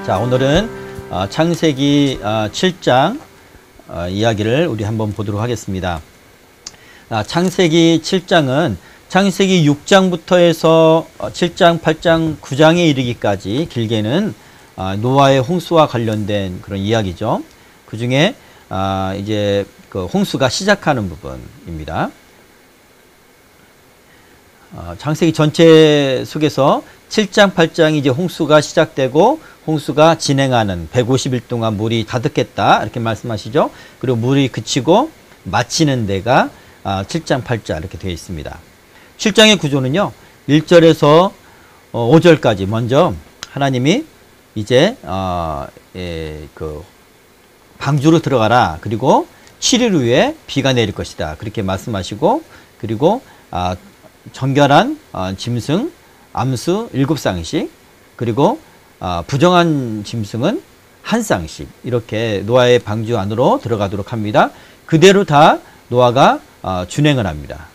자, 오늘은 창세기 7장 이야기를 우리 한번 보도록 하겠습니다. 창세기 7장은 창세기 6장부터 해서 7장, 8장, 9장에 이르기까지 길게는 노아의 홍수와 관련된 그런 이야기죠. 그 중에 이제 그 홍수가 시작하는 부분입니다. 창세기 전체 속에서 7장, 8장이 이제 홍수가 시작되고 홍수가 진행하는 150일 동안 물이 가득했다 이렇게 말씀하시죠. 그리고 물이 그치고 마치는 데가 7장, 8장 이렇게 되어 있습니다. 7장의 구조는요. 1절에서 5절까지 먼저 하나님이 이제 그 방주로 들어가라. 그리고 7일 후에 비가 내릴 것이다. 그렇게 말씀하시고 그리고 정결한 짐승 암수 7쌍씩 그리고 부정한 짐승은 1쌍씩 이렇게 노아의 방주 안으로 들어가도록 합니다. 그대로 다 노아가 준행을 합니다.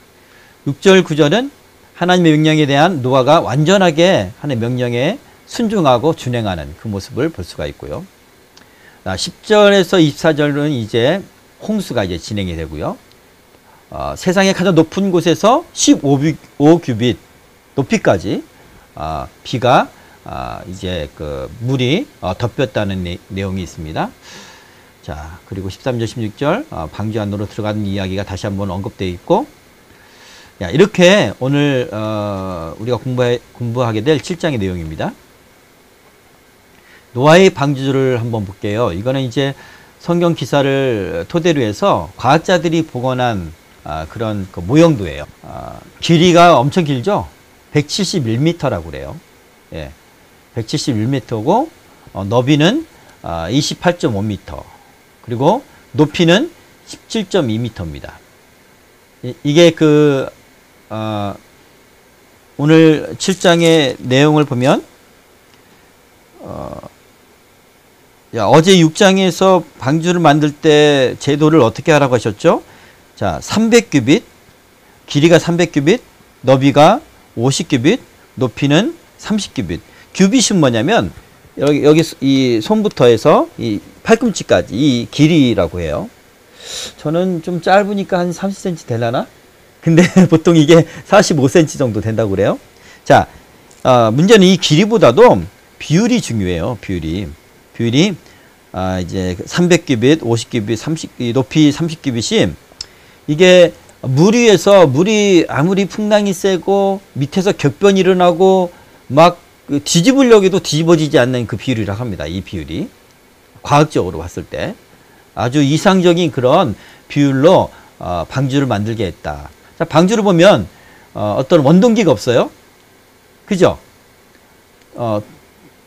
6절 9절은 하나님의 명령에 대한 노아가 완전하게 하나님의 명령에 순종하고 준행하는 그 모습을 볼 수가 있고요. 10절에서 24절은 이제 홍수가 이제 진행이 되고요. 세상의 가장 높은 곳에서 15규빗 높이까지 비가 이제 그 물이 덮였다는 내용이 있습니다. 자, 그리고 13절 16절 방주 안으로 들어가는 이야기가 다시 한번 언급되어 있고, 이렇게 오늘 우리가 공부하게 될 7장의 내용입니다. 노아의 방주를 한번 볼게요. 이거는 이제 성경 기사를 토대로 해서 과학자들이 복원한 그런 그 모형도예요. 길이가 엄청 길죠? 171m라고 그래요. 예, 171m고 너비는 28.5m 그리고 높이는 17.2m입니다. 이게 그 오늘 7장의 내용을 보면 어제 6장에서 방주를 만들 때 제도를 어떻게 하라고 하셨죠? 자, 300규빗, 길이가 300규빗, 너비가 50규빗, 높이는 30규빗. 규빗은 뭐냐면 여기 이 손부터 해서 이 팔꿈치까지 이 길이라고 해요. 저는 좀 짧으니까 한 30cm 되려나? 근데 보통 이게 45cm 정도 된다고 그래요. 자, 문제는 이 길이보다도 비율이 중요해요. 비율이 이제 300규빗, 50규빗, 높이 30규빗이 이게 물 위에서 물이 아무리 풍랑이 세고 밑에서 격변이 일어나고 막 뒤집으려고 해도 뒤집어지지 않는 그 비율이라고 합니다. 이 비율이 과학적으로 봤을 때 아주 이상적인 그런 비율로 방주를 만들게 했다. 자, 방주를 보면 어떤 원동기가 없어요. 그죠?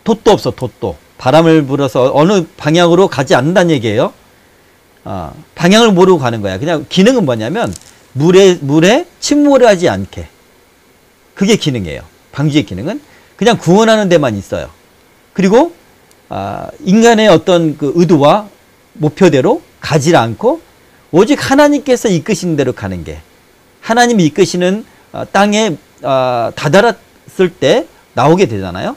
돛도 없어. 돛도. 바람을 불어서 어느 방향으로 가지 않는다는 얘기예요. 방향을 모르고 가는 거야. 그냥 기능은 뭐냐면 물에 침몰하지 않게. 그게 기능이에요. 방주의 기능은 그냥 구원하는 데만 있어요. 그리고 인간의 어떤 그 의도와 목표대로 가지 않고 오직 하나님께서 이끄시는 대로 가는 게 하나님이 이끄시는 땅에 다다랐을 때 나오게 되잖아요.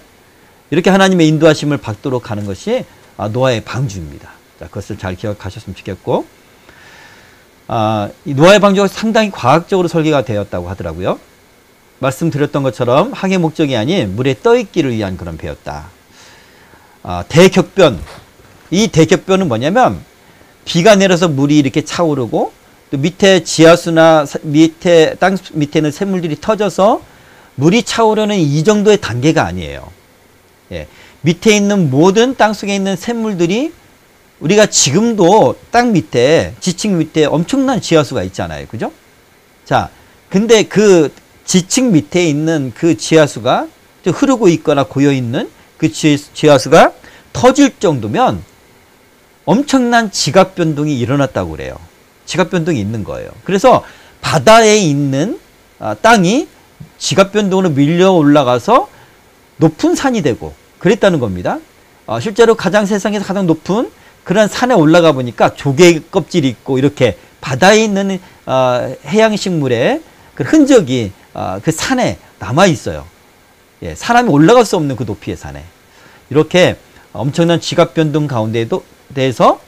이렇게 하나님의 인도하심을 받도록 가는 것이 노아의 방주입니다. 자, 그것을 잘 기억하셨으면 좋겠고, 이 노아의 방주가 상당히 과학적으로 설계가 되었다고 하더라고요. 말씀드렸던 것처럼 항해 목적이 아닌 물에 떠있기를 위한 그런 배였다. 대격변. 이 대격변은 뭐냐면 비가 내려서 물이 이렇게 차오르고 또 밑에 지하수나 땅 밑에는 샘물들이 터져서 물이 차오르는 이 정도의 단계가 아니에요. 예, 밑에 있는 모든 땅속에 있는 샘물들이 우리가 지금도 땅 밑에 지층 밑에 엄청난 지하수가 있잖아요. 그죠? 자, 근데 그 지층 밑에 있는 그 지하수가 흐르고 있거나 고여 있는 그 지하수가 터질 정도면 엄청난 지각 변동이 일어났다고 그래요. 지각 변동이 있는 거예요. 그래서 바다에 있는 땅이 지각 변동으로 밀려 올라가서 높은 산이 되고 그랬다는 겁니다. 실제로 세상에서 가장 높은 그런 산에 올라가 보니까 조개 껍질이 있고 이렇게 바다에 있는 해양식물의 그 흔적이 그 산에 남아 있어요. 예, 사람이 올라갈 수 없는 그 높이의 산에 이렇게 엄청난 지각 변동 가운데에도 대해서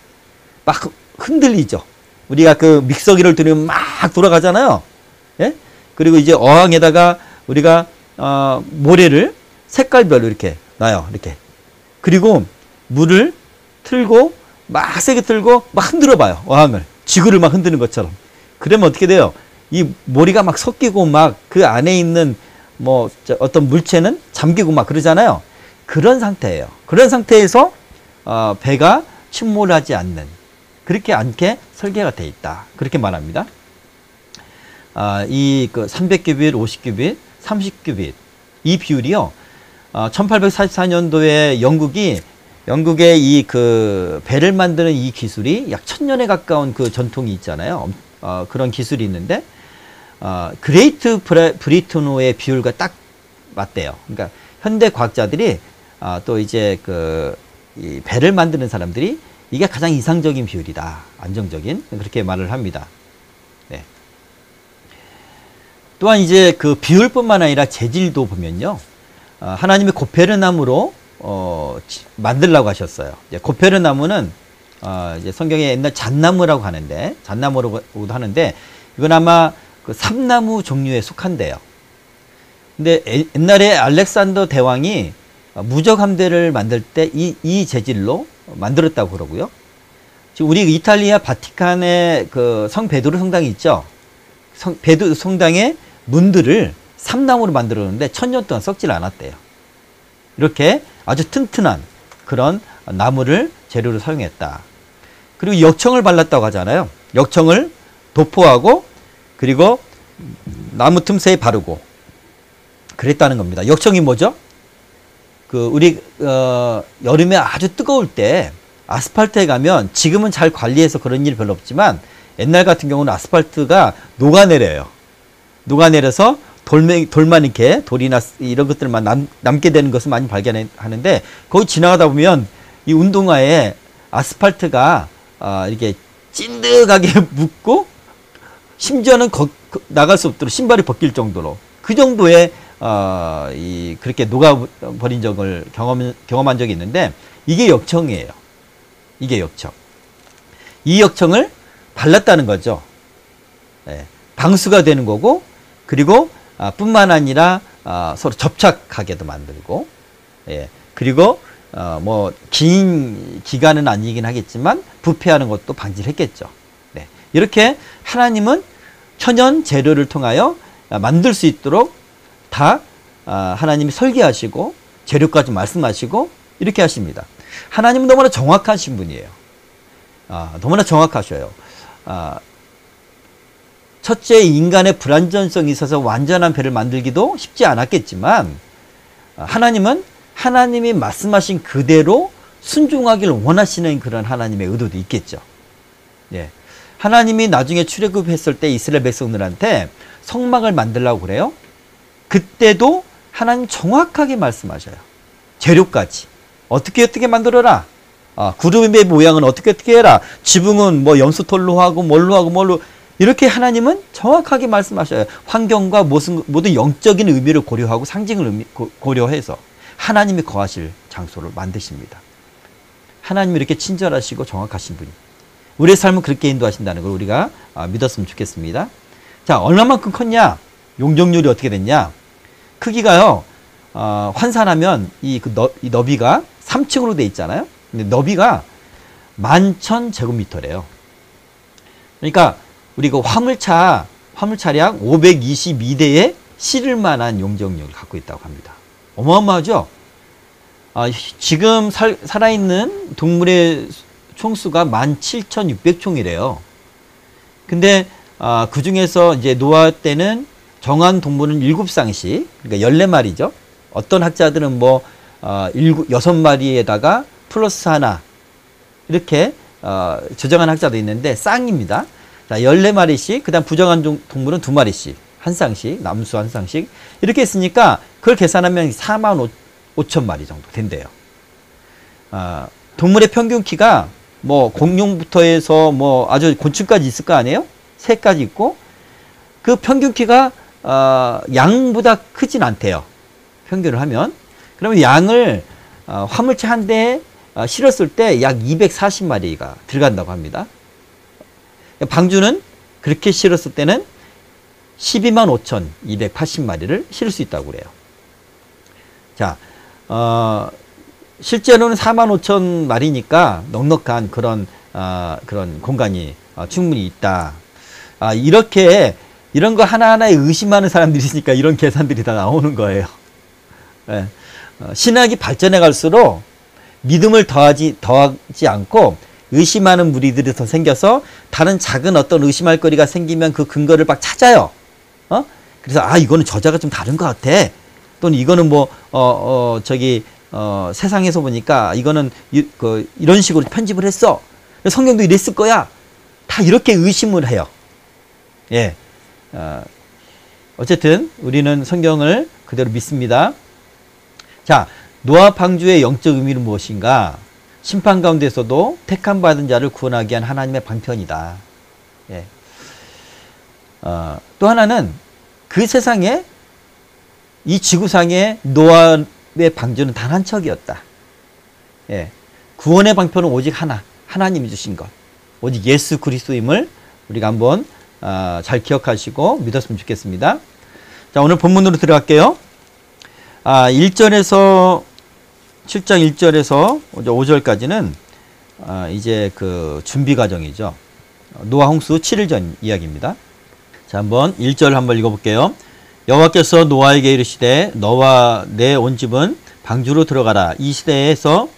막 흔들리죠. 우리가 그 믹서기를 들이면 막 돌아가잖아요. 예? 그리고 이제 어항에다가 우리가 모래를 색깔별로 이렇게 놔요. 이렇게. 그리고 물을 틀고 막 세게 틀고 막 흔들어 봐요. 어항을. 지구를 막 흔드는 것처럼. 그러면 어떻게 돼요? 이 모래가 막 섞이고 막 그 안에 있는 뭐 어떤 물체는 잠기고 막 그러잖아요. 그런 상태예요. 그런 상태에서 배가 침몰하지 않는, 그렇게 않게 설계가 되어 있다. 그렇게 말합니다. 이 그 300규빗, 50규빗, 30규빗 이 비율이요. 1844년도에 영국의 이 그 배를 만드는 이 기술이 약 1000년에 가까운 그 전통이 있잖아요. 그런 기술이 있는데 그레이트 브리튼호의 비율과 딱 맞대요. 그러니까 현대 과학자들이 또 이제 이 배를 만드는 사람들이 이게 가장 이상적인 비율이다. 안정적인. 그렇게 말을 합니다. 네. 또한 이제 그 비율뿐만 아니라 재질도 보면요. 하나님이 고페르나무로 만들라고 하셨어요. 이제 고페르나무는 이제 성경에 옛날 잣나무라고 하는데, 잣나무라고도 하는데, 이건 아마 그 삼나무 종류에 속한대요. 근데 옛날에 알렉산더 대왕이 무적 함대를 만들 때 이 재질로 만들었다고 그러고요. 지금 우리 이탈리아 바티칸의 그 성 베드로 성당이 있죠. 베드로 성당의 문들을 삼나무로 만들었는데 1000년 동안 썩질 않았대요. 이렇게 아주 튼튼한 그런 나무를 재료로 사용했다. 그리고 역청을 발랐다고 하잖아요. 역청을 도포하고 그리고 나무 틈새에 바르고 그랬다는 겁니다. 역청이 뭐죠? 우리 여름에 아주 뜨거울 때 아스팔트에 가면, 지금은 잘 관리해서 그런 일 별로 없지만 옛날 같은 경우는 아스팔트가 녹아내려요. 녹아내려서 돌만 이렇게 돌이나 이런 것들만 남게 되는 것을 많이 발견하는데, 거기 지나가다 보면 이 운동화에 아스팔트가 이렇게 찐득하게 묻고 심지어는 나갈 수 없도록 신발이 벗길 정도로, 그 정도의 그렇게 녹아버린 적을 경험한 적이 있는데, 이게 역청이에요. 이게 역청. 이 역청을 발랐다는 거죠. 예, 방수가 되는 거고, 그리고 뿐만 아니라 서로 접착하게도 만들고, 예, 그리고 뭐 긴 기간은 아니긴 하겠지만 부패하는 것도 방지를 했겠죠. 네, 이렇게 하나님은 천연 재료를 통하여 만들 수 있도록 다 하나님이 설계하시고 재료까지 말씀하시고 이렇게 하십니다. 하나님은 너무나 정확하신 분이에요. 너무나 정확하셔요. 첫째, 인간의 불완전성이 있어서 완전한 배를 만들기도 쉽지 않았겠지만, 하나님은 하나님이 말씀하신 그대로 순종하기를 원하시는 그런 하나님의 의도도 있겠죠. 예. 하나님이 나중에 출애굽했을 때 이스라엘 백성들한테 성막을 만들라고 그래요. 그때도 하나님 정확하게 말씀하셔요. 재료까지. 어떻게 만들어라. 구름의 모양은 어떻게 해라. 지붕은 뭐 염소털로 하고 뭘로 이렇게 하나님은 정확하게 말씀하셔요. 환경과 모든 영적인 의미를 고려하고 상징을 고려해서 하나님이 거하실 장소를 만드십니다. 하나님이 이렇게 친절하시고 정확하신 분이, 우리의 삶은 그렇게 인도하신다는 걸 우리가 믿었으면 좋겠습니다. 자, 얼마만큼 컸냐? 용적률이 어떻게 됐냐? 크기가요, 환산하면 이 너비가 3층으로 돼 있잖아요. 근데 너비가 11,000제곱미터래요. 그러니까 우리 그 화물차량 522대에 실을 만한 용적률을 갖고 있다고 합니다. 어마어마하죠? 지금 살아있는 동물의 총수가 17,600총이래요. 근데 그 중에서 이제 노아 때는 정한 동물은 7쌍씩, 그러니까 14마리죠. 어떤 학자들은 뭐 6마리에다가 플러스 하나 이렇게 조정한 학자도 있는데 쌍입니다. 자, 14마리씩, 그 다음 부정한 동물은 2마리씩, 한 쌍씩, 남수 한 쌍씩 이렇게 했으니까 그걸 계산하면 45,000마리 정도 된대요. 동물의 평균 키가 뭐 공룡부터 해서 뭐 아주 곤충까지 있을 거 아니에요? 새까지 있고, 그 평균 키가 양보다 크진 않대요. 평균을 하면. 그러면 양을 화물차 한 대에 실었을 때 약 240마리가 들어간다고 합니다. 방주는 그렇게 실었을 때는 12만 5,280마리를 실을 수 있다고 그래요. 자, 실제로는 4만 5천 마리니까 넉넉한 그런 공간이 충분히 있다. 이런 거 하나하나에 의심하는 사람들이 있으니까 이런 계산들이 다 나오는 거예요. 예. 신학이 발전해 갈수록 믿음을 더하지 않고 의심하는 무리들이 더 생겨서 다른 작은 어떤 의심할 거리가 생기면 그 근거를 막 찾아요. 그래서 이거는 저자가 좀 다른 것 같아. 또는 이거는 세상에서 보니까 이거는 이런 식으로 편집을 했어. 성경도 이랬을 거야. 다 이렇게 의심을 해요. 예. 어쨌든 우리는 성경을 그대로 믿습니다. 자, 노아 방주의 영적 의미는 무엇인가? 심판 가운데서도 택함 받은 자를 구원하기 위한 하나님의 방편이다. 예. 또 하나는 그 세상에 이 지구상에 노아의 방주는 단 한 척이었다. 예. 구원의 방편은 오직 하나님이 주신 것. 오직 예수 그리스도임을 우리가 한번 잘 기억하시고 믿었으면 좋겠습니다. 자, 오늘 본문으로 들어갈게요. 1절에서 7장 1절에서 5절까지는 이제 그 준비 과정이죠. 노아 홍수 7일 전 이야기입니다. 자, 한번 1절 한번 읽어볼게요. 여호와께서 노아에게 이르시되 너와 내 온 집은 방주로 들어가라. 이 세대에서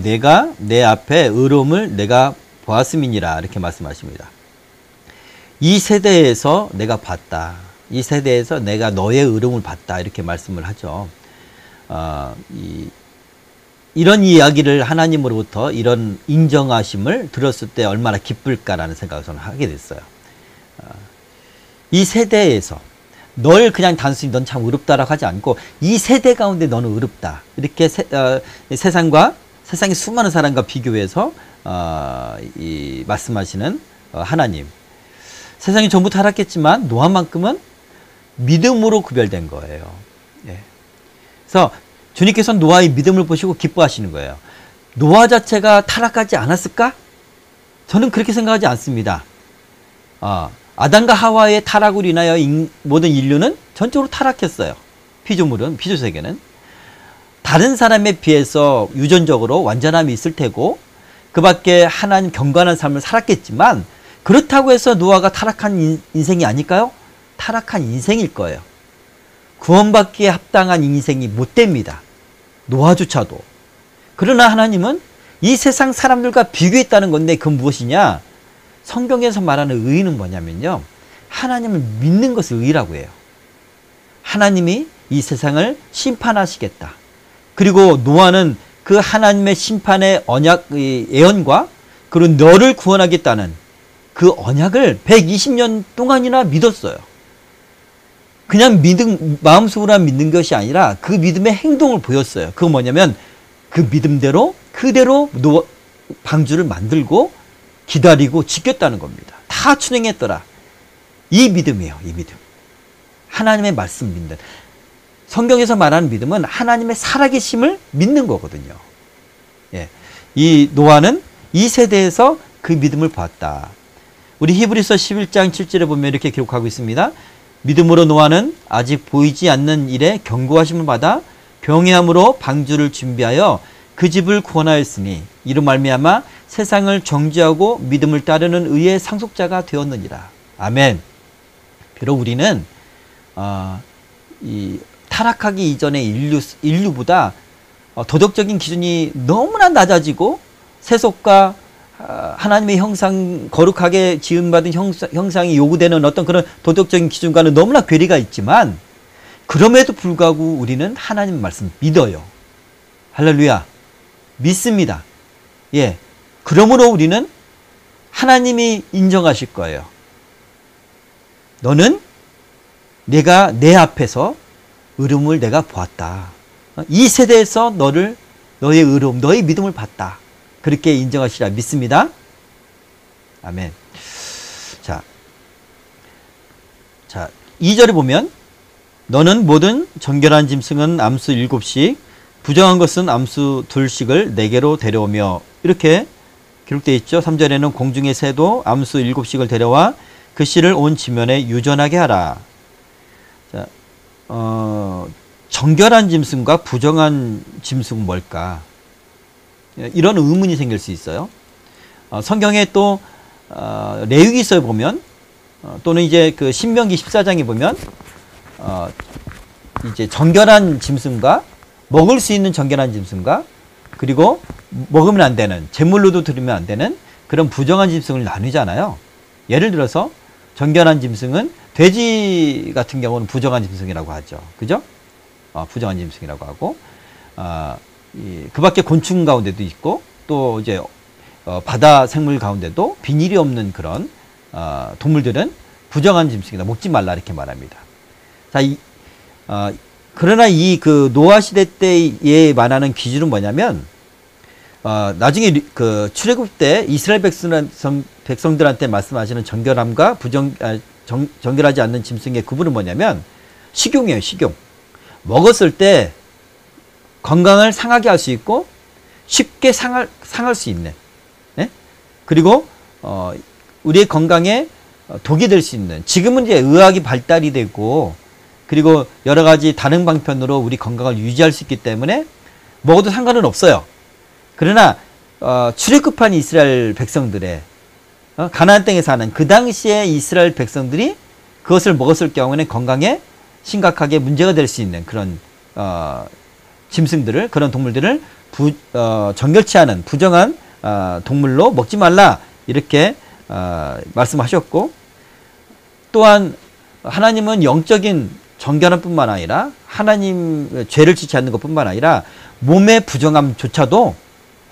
내가 내 앞에 의로움을 내가 보았음이니라. 이렇게 말씀하십니다. 이 세대에서 내가 봤다. 이 세대에서 내가 너의 의로움을 봤다. 이렇게 말씀을 하죠. 이런 이야기를 하나님으로부터 이런 인정하심을 들었을 때 얼마나 기쁠까라는 생각을 저는 하게 됐어요. 이 세대에서 널 그냥 단순히 넌 참 의롭다라고 하지 않고 이 세대 가운데 너는 의롭다. 이렇게 세상의 수많은 사람과 비교해서 말씀하시는 하나님. 세상이 전부 타락했지만 노아만큼은 믿음으로 구별된 거예요. 예. 그래서 주님께서는 노아의 믿음을 보시고 기뻐하시는 거예요. 노아 자체가 타락하지 않았을까? 저는 그렇게 생각하지 않습니다. 아담과 하와의 타락으로 인하여 모든 인류는 전적으로 타락했어요. 피조세계는. 다른 사람에 비해서 유전적으로 완전함이 있을 테고 그 밖에 하나님 경건한 삶을 살았겠지만 그렇다고 해서 노아가 타락한 인생이 아닐까요? 타락한 인생일 거예요. 구원받기에 합당한 인생이 못 됩니다. 노아조차도. 그러나 하나님은 이 세상 사람들과 비교했다는 건데 그건 무엇이냐? 성경에서 말하는 의는 뭐냐면요. 하나님을 믿는 것을 의라고 해요. 하나님이 이 세상을 심판하시겠다. 그리고 노아는 그 하나님의 심판의 예언과 그리고 너를 구원하겠다는 그 언약을 120년 동안이나 믿었어요. 그냥 마음속으로 믿는 것이 아니라 그 믿음의 행동을 보였어요. 그건 뭐냐면 그 믿음대로 그대로 방주를 만들고 기다리고 지켰다는 겁니다. 다 준행했더라. 이 믿음이에요. 이 믿음. 하나님의 말씀 믿는. 성경에서 말하는 믿음은 하나님의 살아계심을 믿는 거거든요. 예. 이 노아는 이 세대에서 그 믿음을 보았다. 우리 히브리서 11장 7절에 보면 이렇게 기록하고 있습니다. 믿음으로 노아는 아직 보이지 않는 일에 경고하심을 받아 병해함으로 방주를 준비하여 그 집을 구원하였으니 이로 말미암아 세상을 정죄하고 믿음을 따르는 의의 상속자가 되었느니라. 아멘. 비록 우리는 이 타락하기 이전의 인류보다 도덕적인 기준이 너무나 낮아지고 세속과 하나님의 형상, 거룩하게 지음받은 형상이 요구되는 어떤 그런 도덕적인 기준과는 너무나 괴리가 있지만 그럼에도 불구하고 우리는 하나님 말씀 믿어요. 할렐루야. 믿습니다. 예. 그러므로 우리는 하나님이 인정하실 거예요. 너는 내가 내 앞에서 의로움을 내가 보았다. 이 세대에서 너의 의로움, 너의 믿음을 봤다. 그렇게 인정하시라 믿습니다. 아멘. 자, 2절에 보면 너는 모든 정결한 짐승은 암수 7씩 부정한 것은 암수 둘씩을 4개로 데려오며 이렇게 기록되어 있죠. 3절에는 공중의 새도 암수 7씩을 데려와 그 씨를 온 지면에 유전하게 하라. 자, 정결한 짐승과 부정한 짐승은 뭘까? 이런 의문이 생길 수 있어요. 성경에 또 레위기서에 보면 또는 이제 그 신명기 14장에 보면 이제 정결한 짐승과 먹을 수 있는 정결한 짐승과 그리고 먹으면 안 되는 제물로도 드리면 안 되는 그런 부정한 짐승을 나누잖아요. 예를 들어서 정결한 짐승은 돼지 같은 경우는 부정한 짐승이라고 하죠. 그죠? 부정한 짐승이라고 하고 그 밖에 곤충 가운데도 있고 또 이제 바다 생물 가운데도 비닐이 없는 그런 동물들은 부정한 짐승이다. 먹지 말라 이렇게 말합니다. 자, 그러나 이 그 노아 시대 때에 말하는 기준은 뭐냐면 나중에 그 출애굽 때 이스라엘 백성들한테 말씀하시는 정결함과 정결하지 않는 짐승의 구분은 뭐냐면 식용이에요. 식용. 먹었을 때 건강을 상하게 할 수 있고 쉽게 상할 수 있는, 예? 그리고 우리의 건강에 독이 될 수 있는, 지금은 이제 의학이 발달이 되고 그리고 여러 가지 다른 방편으로 우리 건강을 유지할 수 있기 때문에 먹어도 상관은 없어요. 그러나 출애굽한 이스라엘 백성들의 가나안 땅에 사는 그 당시에 이스라엘 백성들이 그것을 먹었을 경우에는 건강에 심각하게 문제가 될 수 있는 그런 짐승들을, 그런 동물들을 정결치 않은 부정한 동물로 먹지 말라 이렇게 말씀하셨고, 또한 하나님은 영적인 정결함뿐만 아니라 하나님 죄를 짓지 않는 것뿐만 아니라 몸의 부정함조차도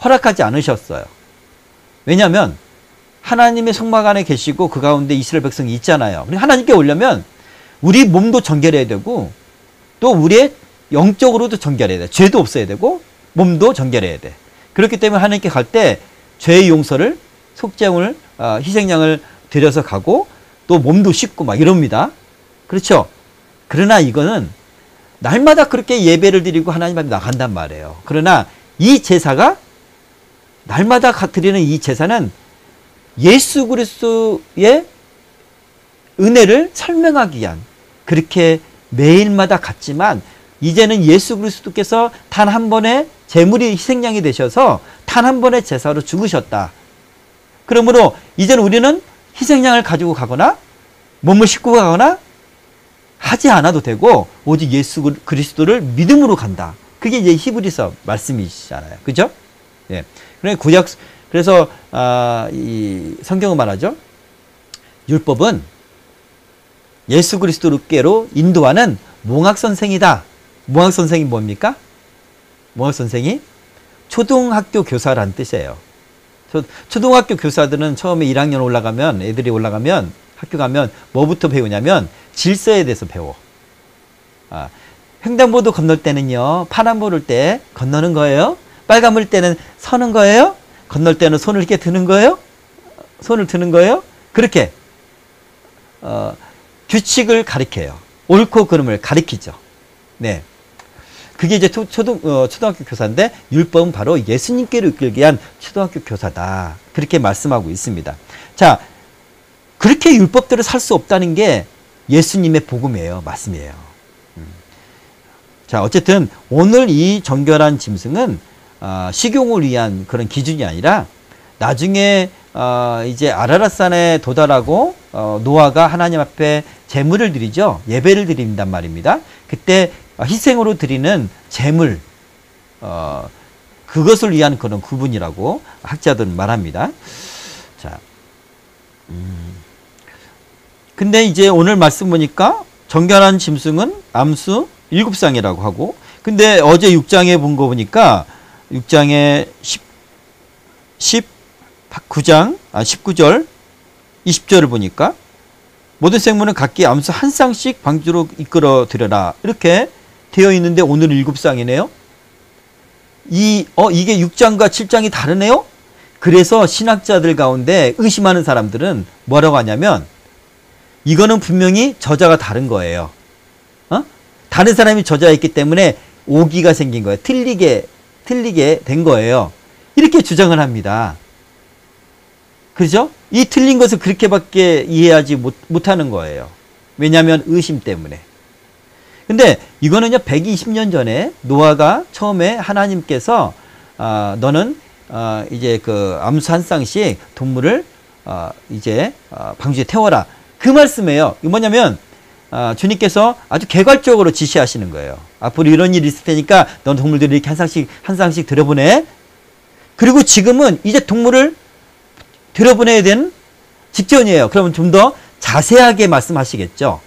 허락하지 않으셨어요. 왜냐하면 하나님의 성막 안에 계시고 그 가운데 이스라엘 백성이 있잖아요. 하나님께 오려면 우리 몸도 정결해야 되고 또 우리의 영적으로도 정결해야 돼. 죄도 없어야 되고 몸도 정결해야 돼. 그렇기 때문에 하나님께 갈 때 죄의 용서를, 속죄물, 희생양을 드려서 가고 또 몸도 씻고 막 이럽니다. 그렇죠? 그러나 이거는 날마다 그렇게 예배를 드리고 하나님 앞에 나간단 말이에요. 그러나 이 제사가, 날마다 드리는 이 제사는 예수 그리스도의 은혜를 설명하기 위한, 그렇게 매일마다 같지만 이제는 예수 그리스도께서 단 한 번의 제물이 희생양이 되셔서 단 한 번의 제사로 죽으셨다. 그러므로 이제는 우리는 희생양을 가지고 가거나 몸을 씻고 가거나 하지 않아도 되고 오직 예수 그리스도를 믿음으로 간다. 그게 이제 히브리서 말씀이시잖아요. 그죠? 예. 그래서 이 성경은 말하죠. 율법은 예수 그리스도께로 인도하는 몽학 선생이다. 몽학 선생이 뭡니까? 몽학 선생이 초등학교 교사라는 뜻이에요. 초등학교 교사들은 처음에 1학년 올라가면, 애들이 올라가면, 학교 가면 뭐부터 배우냐면 질서에 대해서 배워. 횡단보도 건널 때는요, 파란불 때 건너는 거예요. 빨간불 때는 서는 거예요. 건널 때는 손을 이렇게 드는 거예요. 손을 드는 거예요. 그렇게 규칙을 가리켜요. 옳고 그름을 가리키죠. 네. 그게 이제 초등학교 교사인데, 율법은 바로 예수님께로 이끌기 위한 초등학교 교사다. 그렇게 말씀하고 있습니다. 자, 그렇게 율법대로 살 수 없다는 게 예수님의 복음이에요. 말씀이에요. 자, 어쨌든 오늘 이 정결한 짐승은 식용을 위한 그런 기준이 아니라 나중에 이제 아라랏산에 도달하고 노아가 하나님 앞에 제물을 드리죠. 예배를 드린단 말입니다. 그때 희생으로 드리는 제물, 그것을 위한 그런 구분이라고 학자들은 말합니다. 자, 근데 이제 오늘 말씀 보니까 정결한 짐승은 암수 7쌍이라고 하고, 근데 어제 6장에 본 거 보니까 6장에 19절 20절을 보니까 모든 생물은 각기 암수 한 쌍씩 방주로 이끌어 드려라 이렇게 되어 있는데 오늘은 7쌍이네요. 이게 6장과 7장이 다르네요. 그래서 신학자들 가운데 의심하는 사람들은 뭐라고 하냐면 이거는 분명히 저자가 다른 거예요. 다른 사람이 저자였기 때문에 오기가 생긴 거예요. 틀리게 된 거예요. 이렇게 주장을 합니다. 그죠? 이 틀린 것을 그렇게밖에 이해하지 못하는 거예요. 왜냐하면 의심 때문에. 근데 이거는요, 120년 전에 노아가 처음에 하나님께서 너는 이제 그 암수 한 쌍씩 동물을 이제 방주에 태워라. 그 말씀이에요. 이거 뭐냐면 주님께서 아주 개괄적으로 지시하시는 거예요. 앞으로 이런 일이 있을 테니까 넌 동물들을 이렇게 한 쌍씩 들여보내. 그리고 지금은 이제 동물을 들여보내야 되는 직전이에요. 그러면 좀 더 자세하게 말씀하시겠죠.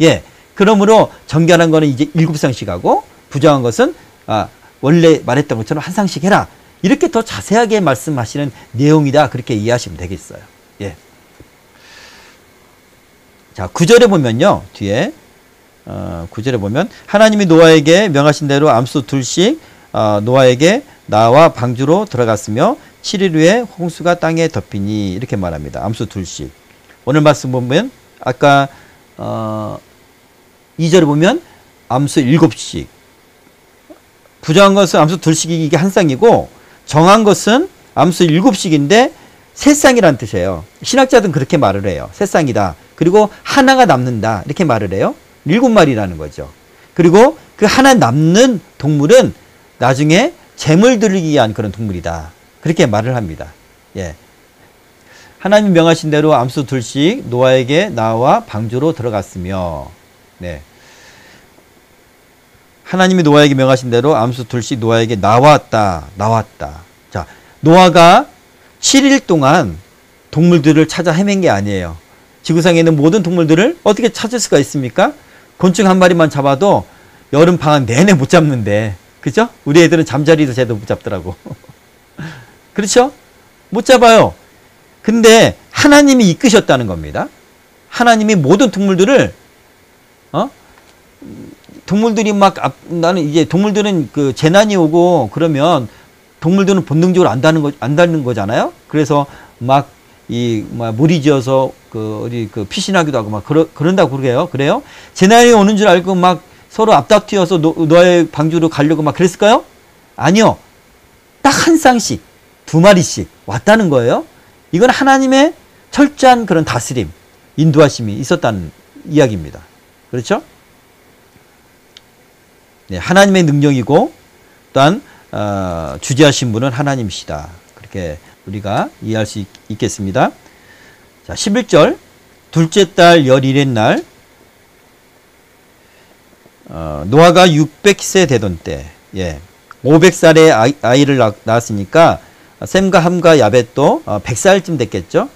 예. 그러므로 정결한 거는 이제 7쌍씩 하고 부정한 것은 원래 말했던 것처럼 한 쌍씩 해라. 이렇게 더 자세하게 말씀하시는 내용이다. 그렇게 이해하시면 되겠어요. 예. 자, 9절에 보면요. 뒤에 9절에 보면 하나님이 노아에게 명하신 대로 암수 둘씩 노아에게 나와 방주로 들어갔으며 7일 후에 홍수가 땅에 덮이니 이렇게 말합니다. 암수 둘씩. 오늘 말씀 보면 아까 2절에 보면 암수 7씩. 부정한 것은 암수 둘씩이 이게 한 쌍이고 정한 것은 암수 7씩인데 세 쌍이라는 뜻이에요. 신학자들은 그렇게 말을 해요. 세 쌍이다. 그리고 하나가 남는다. 이렇게 말을 해요. 7마리라는 거죠. 그리고 그 하나 남는 동물은 나중에 재물 드리기 위한 그런 동물이다. 그렇게 말을 합니다. 예. 하나님 명하신 대로 암수 둘씩 노아에게 나와 방주로 들어갔으며, 네. 하나님이 노아에게 명하신 대로 암수 둘씩 노아에게 나왔다. 자, 노아가 7일 동안 동물들을 찾아 헤맨 게 아니에요. 지구상에 있는 모든 동물들을 어떻게 찾을 수가 있습니까? 곤충 한 마리만 잡아도 여름 방학 내내 못 잡는데, 그죠? 우리 애들은 잠자리도 제대로 못 잡더라고. 그렇죠? 못 잡아요. 근데 하나님이 이끄셨다는 겁니다. 하나님이 모든 동물들을 동물들이 나는 이제 동물들은 그 재난이 오고 그러면 동물들은 본능적으로 안다는 거잖아요. 그래서 무리지어서 어디 피신하기도 하고 그런다고 그래요. 재난이 오는 줄 알고 서로 앞다투어서 노아의 방주로 가려고 그랬을까요? 아니요. 딱 한 쌍씩, 2마리씩 왔다는 거예요. 이건 하나님의 철저한 그런 다스림, 인도하심이 있었다는 이야기입니다. 그렇죠? 네, 하나님의 능력이고 또한 주재하신 분은 하나님이시다. 그렇게 우리가 이해할 수 있겠습니다. 자, 11절 둘째 달 11일 날 노아가 600세 되던 때, 예, 500살의 아이를 낳았으니까 셈과 함과 야벳도 100살쯤 됐겠죠.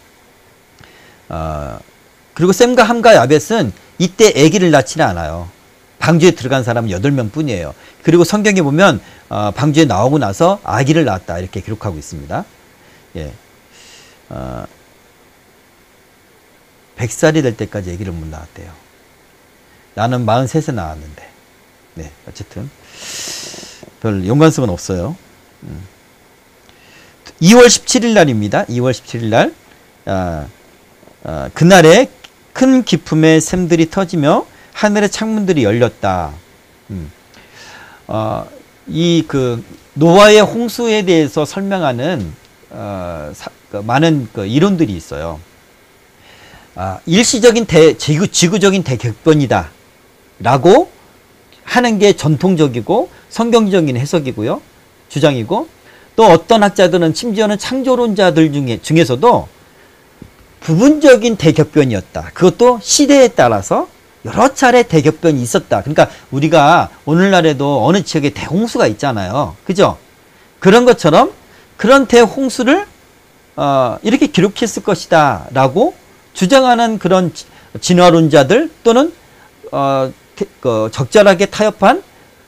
그리고 셈과 함과 야벳은 이때 아기를 낳지는 않아요. 방주에 들어간 사람은 8명 뿐이에요. 그리고 성경에 보면 방주에 나오고 나서 아기를 낳았다 이렇게 기록하고 있습니다. 예. 100살이 될 때까지 아기를 못 낳았대요. 나는 43세 낳았는데. 네, 어쨌든 별 연관성은 없어요. 2월 17일 날입니다. 2월 17일 날 그날에 큰 기품의 샘들이 터지며 하늘의 창문들이 열렸다. 노아의 홍수에 대해서 설명하는 많은 이론들이 있어요. 일시적인 지구적인 대격변이다 라고 하는 게 전통적이고 성경적인 해석이고요. 주장이고, 또 어떤 학자들은 심지어는 창조론자들 중에서도 부분적인 대격변이었다. 그것도 시대에 따라서 여러 차례 대격변이 있었다. 그러니까 우리가 오늘날에도 어느 지역에 대홍수가 있잖아요. 그죠? 그런 것처럼 그런 대홍수를 이렇게 기록했을 것이다 라고 주장하는 그런 진화론자들 또는 적절하게 타협한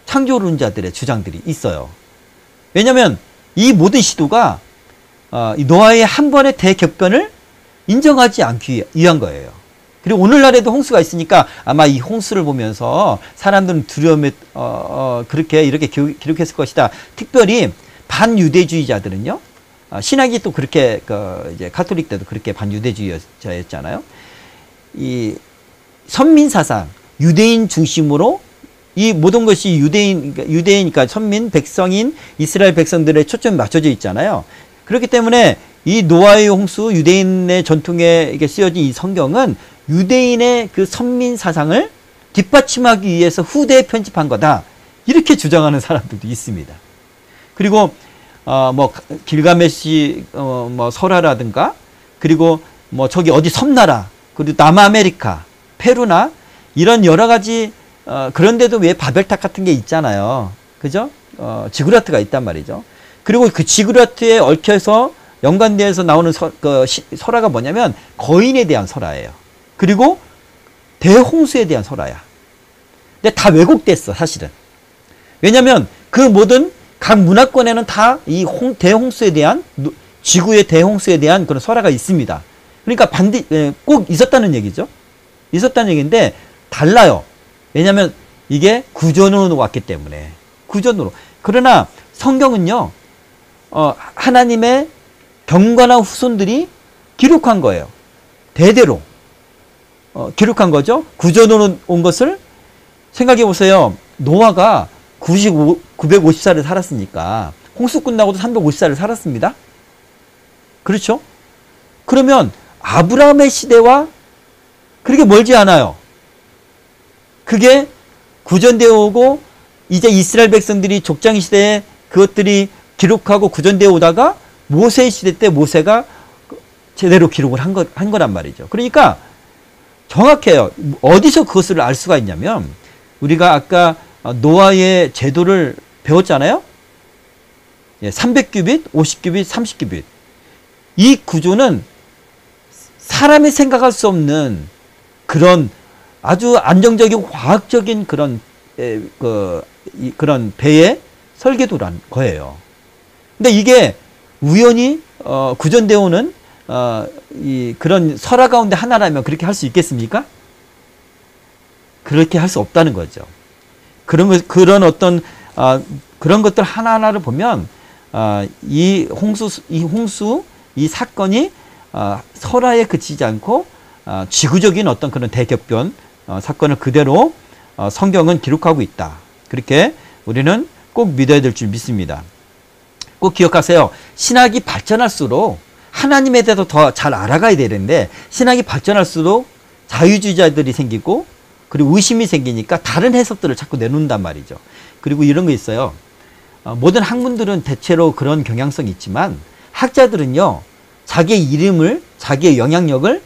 창조론자들의 주장들이 있어요. 왜냐하면 이 모든 시도가 노아의 한 번의 대격변을 인정하지 않기 위한 거예요. 그리고 오늘날에도 홍수가 있으니까 아마 이 홍수를 보면서 사람들은 두려움에 이렇게 기록했을 것이다. 특별히 반유대주의자들은요. 신학이 또 그렇게 이제 가톨릭 때도 그렇게 반유대주의자였잖아요. 이 선민 사상, 유대인 중심으로 이 모든 것이 유대인이니까 선민, 백성인, 이스라엘 백성들의 초점이 맞춰져 있잖아요. 그렇기 때문에 이 노아의 홍수, 유대인의 전통에 쓰여진 이 성경은 유대인의 그 선민 사상을 뒷받침하기 위해서 후대에 편집한 거다. 이렇게 주장하는 사람들도 있습니다. 그리고 뭐 길가메시 뭐 설화라든가, 그리고 뭐 저기 어디 섬나라, 그리고 남아메리카, 페루나 이런 여러 가지 그런데도 왜 바벨탑 같은 게 있잖아요. 그죠? 지구라트가 있단 말이죠. 그리고 그 지구라트에 얽혀서 연관되어서 나오는 설화가 뭐냐면 거인에 대한 설화예요. 그리고 대홍수에 대한 설화야. 근데 다 왜곡됐어, 사실은. 왜냐면 그 모든 각 문화권에는 다 이 대홍수에 대한, 지구의 대홍수에 대한 그런 설화가 있습니다. 그러니까 꼭 있었다는 얘기죠. 있었다는 얘기인데 달라요. 왜냐면 이게 구전으로 왔기 때문에. 구전으로. 그러나 성경은요, 하나님의 경건한 후손들이 기록한 거예요. 대대로. 기록한 거죠. 구전으로 온 것을 생각해 보세요. 노아가 950살을 살았으니까 홍수 끝나고도 350살을 살았습니다. 그렇죠? 그러면 아브라함의 시대와 그렇게 멀지 않아요. 그게 구전되어 오고 이제 이스라엘 백성들이 족장 시대에 그것들이 기록하고 구전되어 오다가 모세의 시대 때 모세가 제대로 기록을 한 거란 말이죠. 그러니까 정확해요. 어디서 그것을 알 수가 있냐면 우리가 아까 노아의 제도를 배웠잖아요. 300규빗, 50규빗, 30규빗. 이 구조는 사람이 생각할 수 없는 그런 아주 안정적이고 과학적인 그런 배의 설계도란 거예요. 근데 이게 우연히 구전되어 오는 그런 설화 가운데 하나라면 그렇게 할 수 있겠습니까? 그렇게 할 수 없다는 거죠. 그런 어떤 그런 것들 하나하나를 보면 이 홍수 이 사건이 설화에 그치지 않고 지구적인 어떤 그런 대격변 사건을 그대로 성경은 기록하고 있다. 그렇게 우리는 꼭 믿어야 될 줄 믿습니다. 꼭 기억하세요. 신학이 발전할수록 하나님에 대해서 더 잘 알아가야 되는데 신학이 발전할수록 자유주의자들이 생기고 그리고 의심이 생기니까 다른 해석들을 자꾸 내놓는단 말이죠. 그리고 이런 거 있어요. 모든 학문들은 대체로 그런 경향성이 있지만 학자들은요, 자기의 이름을, 자기의 영향력을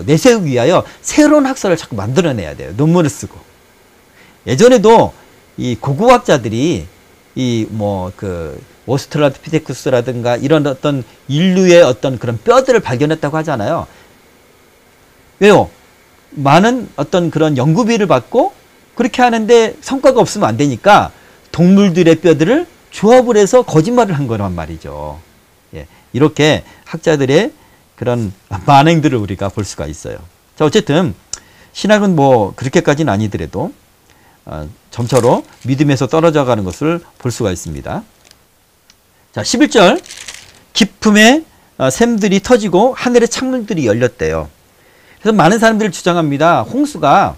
내세우기 위하여 새로운 학설을 자꾸 만들어내야 돼요. 논문을 쓰고. 예전에도 이 고고학자들이 오스트랄로피테쿠스라든가 이런 어떤 인류의 어떤 그런 뼈들을 발견했다고 하잖아요. 왜요? 많은 어떤 그런 연구비를 받고 그렇게 하는데 성과가 없으면 안 되니까 동물들의 뼈들을 조합을 해서 거짓말을 한 거란 말이죠. 예, 이렇게 학자들의 그런 만행들을 우리가 볼 수가 있어요. 자, 어쨌든 신학은 뭐 그렇게까지는 아니더라도 점차로 믿음에서 떨어져 가는 것을 볼 수가 있습니다. 자, 11절 깊음에 샘들이 터지고 하늘의 창문들이 열렸대요. 그래서 많은 사람들이 주장합니다. 홍수가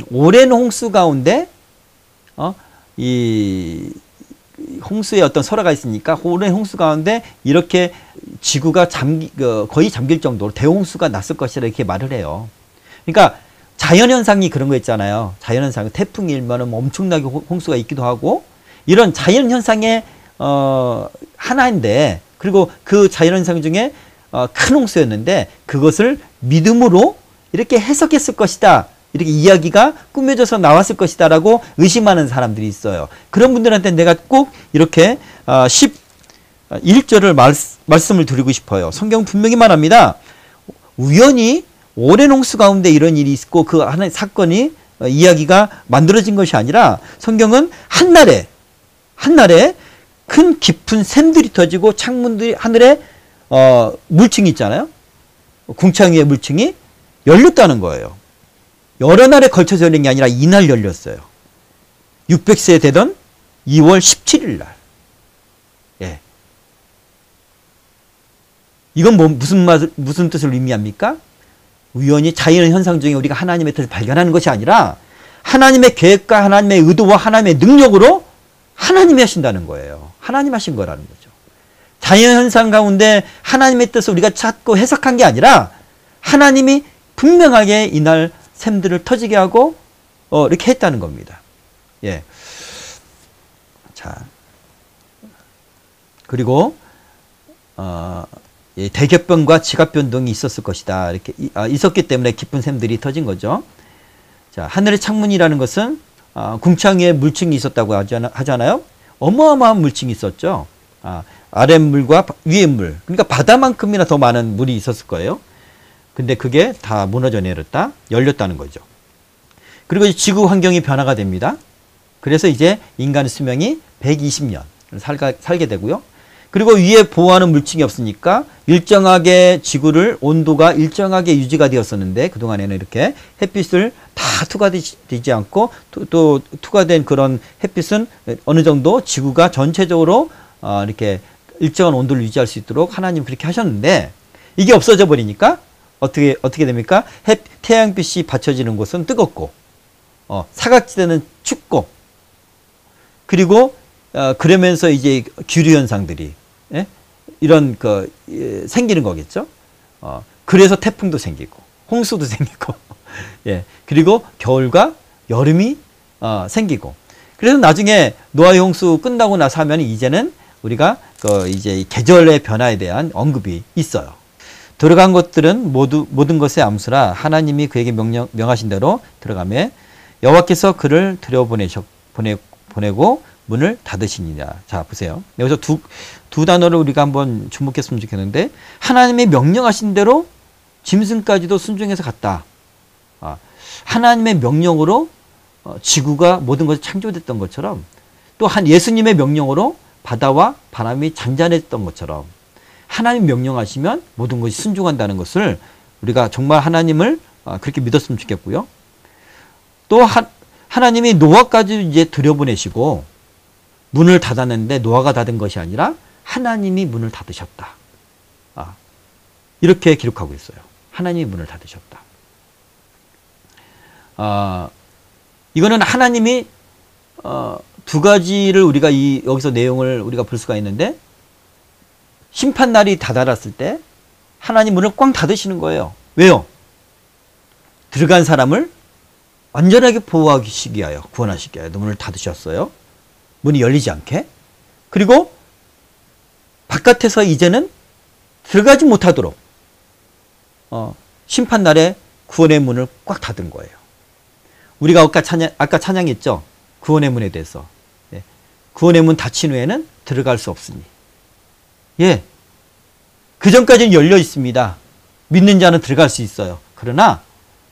오랜 홍수 가운데 이 홍수의 어떤 설화가 있으니까 오랜 홍수 가운데 이렇게 지구가 거의 잠길 정도로 대홍수가 났을 것이라 이렇게 말을 해요. 그러니까 자연현상이 그런 거 있잖아요. 자연현상, 태풍이 일면은 엄청나게 홍수가 있기도 하고 이런 자연현상의 하나인데, 그리고 그 자연현상 중에 큰 홍수였는데 그것을 믿음으로 이렇게 해석했을 것이다, 이렇게 이야기가 꾸며져서 나왔을 것이다 라고 의심하는 사람들이 있어요. 그런 분들한테 내가 꼭 이렇게 11절을 말씀을 드리고 싶어요. 성경 분명히 말합니다. 우연히 오랜 홍수 가운데 이런 일이 있고 그 하나의 사건이 이야기가 만들어진 것이 아니라 성경은 한날에 큰 깊은 샘들이 터지고 창문들이, 하늘에 물층이 있잖아요. 궁창 위에 물층이 열렸다는 거예요. 여러 날에 걸쳐서 열린 게 아니라 이날 열렸어요. 600세 되던 2월 17일 날. 예. 이건 무슨 뜻을 의미합니까? 우연히 자연 현상 중에 우리가 하나님의 뜻을 발견하는 것이 아니라 하나님의 계획과 하나님의 의도와 하나님의 능력으로 하나님이 하신다는 거예요. 하나님 하신 거라는 거죠. 자연현상 가운데 하나님의 뜻을 우리가 찾고 해석한 게 아니라 하나님이 분명하게 이날 샘들을 터지게 하고 이렇게 했다는 겁니다. 예. 자, 그리고 예, 대격변과 지각 변동이 있었을 것이다. 이렇게 있었기 때문에 깊은 샘들이 터진 거죠. 자, 하늘의 창문이라는 것은 궁창 위에 물층이 있었다고 하잖아요. 어마어마한 물층이 있었죠. 아랫물과 위의 물, 그러니까 바다만큼이나 더 많은 물이 있었을 거예요. 근데 그게 다 무너져 내렸다, 열렸다는 거죠. 그리고 지구 환경이 변화가 됩니다. 그래서 이제 인간의 수명이 120년 살게 되고요. 그리고 위에 보호하는 물층이 없으니까 일정하게 지구를 온도가 일정하게 유지가 되었었는데 그동안에는 이렇게 햇빛을 다 투과되지 않고 또 투과된 그런 햇빛은 어느 정도 지구가 전체적으로 이렇게 일정한 온도를 유지할 수 있도록 하나님 그렇게 하셨는데 이게 없어져 버리니까 어떻게 됩니까? 태양빛이 받쳐지는 곳은 뜨겁고 사각지대는 춥고 그리고 그러면서 이제 기류 현상들이 이런 생기는 거겠죠. 그래서 태풍도 생기고 홍수도 생기고 예 그리고 겨울과 여름이 생기고 그래서 나중에 노아의 홍수 끝나고 나서 하면 이제는 우리가 이제 계절의 변화에 대한 언급이 있어요. 들어간 것들은 모든 것의 암수라 하나님이 그에게 명하신 대로 들어가매 여호와께서 그를 보내고 문을 닫으시니라. 자, 보세요. 여기서 두 단어를 우리가 한번 주목했으면 좋겠는데, 하나님이 명령하신 대로 짐승까지도 순종해서 갔다. 하나님의 명령으로 지구가 모든 것이 창조됐던 것처럼, 또 예수님의 명령으로 바다와 바람이 잔잔했던 것처럼, 하나님 명령하시면 모든 것이 순종한다는 것을 우리가 정말 하나님을 그렇게 믿었으면 좋겠고요. 또 하나님이 노아까지 이제 들여보내시고 문을 닫았는데 노아가 닫은 것이 아니라 하나님이 문을 닫으셨다. 이렇게 기록하고 있어요. 하나님이 문을 닫으셨다. 이거는 하나님이 두 가지를 우리가 여기서 내용을 우리가 볼 수가 있는데, 심판날이 다다랐을 때 하나님 문을 꽝 닫으시는 거예요. 왜요? 들어간 사람을 완전하게 보호하시기 위하여, 구원하시기 위하여 문을 닫으셨어요. 문이 열리지 않게. 그리고 바깥에서 이제는 들어가지 못하도록 심판날에 구원의 문을 꽉 닫은 거예요. 우리가 아까 찬양했죠? 구원의 문에 대해서. 예. 구원의 문 닫힌 후에는 들어갈 수 없으니. 예. 그 전까지는 열려 있습니다. 믿는 자는 들어갈 수 있어요. 그러나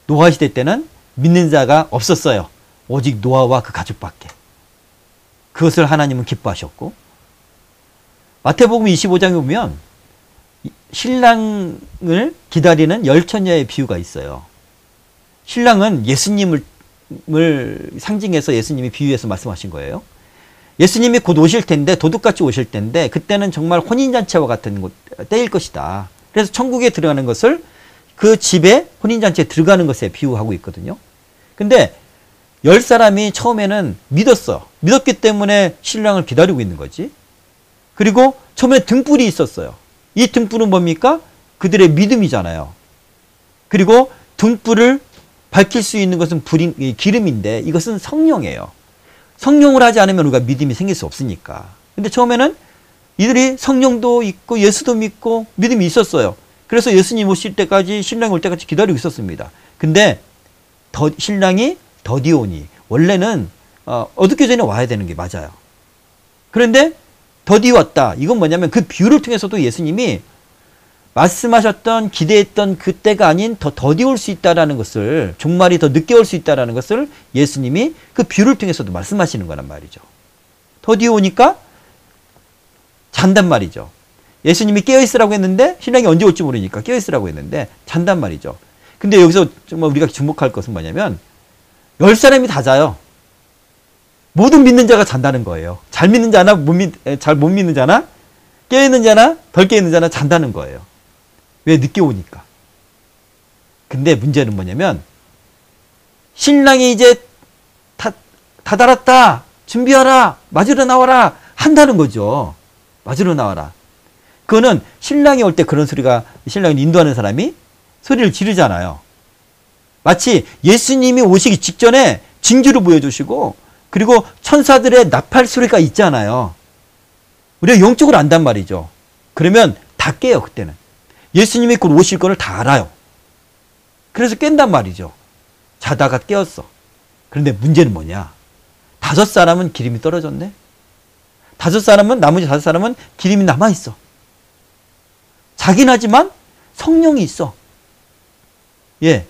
노아 시대 때는 믿는 자가 없었어요. 오직 노아와 그 가족밖에. 그것을 하나님은 기뻐하셨고, 마태복음 25장에 보면 신랑을 기다리는 열처녀의 비유가 있어요. 신랑은 예수님을 상징해서 예수님이 비유해서 말씀하신 거예요. 예수님이 곧 오실 텐데, 도둑같이 오실 텐데, 그때는 정말 혼인잔치와 같은 때일 것이다. 그래서 천국에 들어가는 것을 그 집에 혼인잔치에 들어가는 것에 비유하고 있거든요. 근데 10사람이 처음에는 믿었어. 믿었기 때문에 신랑을 기다리고 있는 거지. 그리고 처음에 등불이 있었어요. 이 등불은 뭡니까? 그들의 믿음이잖아요. 그리고 등불을 밝힐 수 있는 것은 기름인데 이것은 성령이에요. 성령을 하지 않으면 우리가 믿음이 생길 수 없으니까. 근데 처음에는 이들이 성령도 있고 예수도 믿고 믿음이 있었어요. 그래서 예수님 오실 때까지, 신랑이 올 때까지 기다리고 있었습니다. 근데 신랑이 더디 오니, 원래는 어둡기 전에 와야 되는 게 맞아요. 그런데 더디 왔다. 이건 뭐냐면 그 비유를 통해서도 예수님이 말씀하셨던, 기대했던 그때가 아닌 더디 올 수 있다라는 것을, 종말이 더 늦게 올 수 있다라는 것을 예수님이 그 비유를 통해서도 말씀하시는 거란 말이죠. 더디 오니까 잔단 말이죠. 예수님이 깨어있으라고 했는데 신랑이 언제 올지 모르니까 깨어있으라고 했는데 잔단 말이죠. 근데 여기서 정말 우리가 주목할 것은 뭐냐면 10사람이 다 자요. 모든 믿는 자가 잔다는 거예요. 잘 믿는 자나 잘 못 믿는 자나 깨어있는 자나 덜 깨어있는 자나 잔다는 거예요. 왜? 늦게 오니까. 근데 문제는 뭐냐면 신랑이 이제 다 달았다. 준비하라. 맞으러 나와라. 한다는 거죠. 맞으러 나와라. 그거는 신랑이 올 때 그런 소리가, 신랑을 인도하는 사람이 소리를 지르잖아요. 마치 예수님이 오시기 직전에 징조를 보여주시고, 그리고 천사들의 나팔 소리가 있잖아요. 우리가 영적으로 안단 말이죠. 그러면 다 깨요, 그때는. 예수님이 곧 오실 거를 다 알아요. 그래서 깬단 말이죠. 자다가 깨었어. 그런데 문제는 뭐냐? 5사람은 기름이 떨어졌네. 나머지 5사람은 기름이 남아있어. 자긴 하지만 성령이 있어. 예.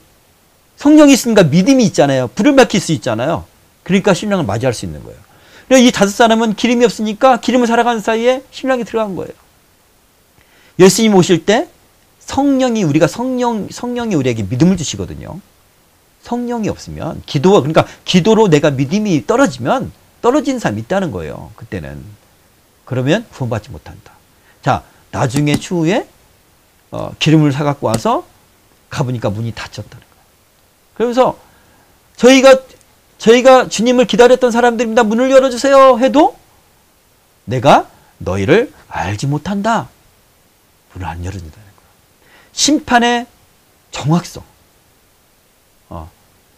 성령이 있으니까 믿음이 있잖아요. 불을 밝힐 수 있잖아요. 그러니까 신랑을 맞이할 수 있는 거예요. 그래서 이 5사람은 기름이 없으니까 기름을 살아가는 사이에 신랑이 들어간 거예요. 예수님 오실 때 성령이 우리에게 믿음을 주시거든요. 성령이 없으면 그러니까 기도로 내가 믿음이 떨어지면 떨어진 사람이 있다는 거예요. 그때는. 그러면 구원받지 못한다. 자, 나중에 추후에 기름을 사갖고 와서 가보니까 문이 닫혔다는 거예요. 그러면서 저희가 주님을 기다렸던 사람들입니다. 문을 열어주세요 해도 내가 너희를 알지 못한다. 문을 안 열어준다는 거예요. 심판의 정확성,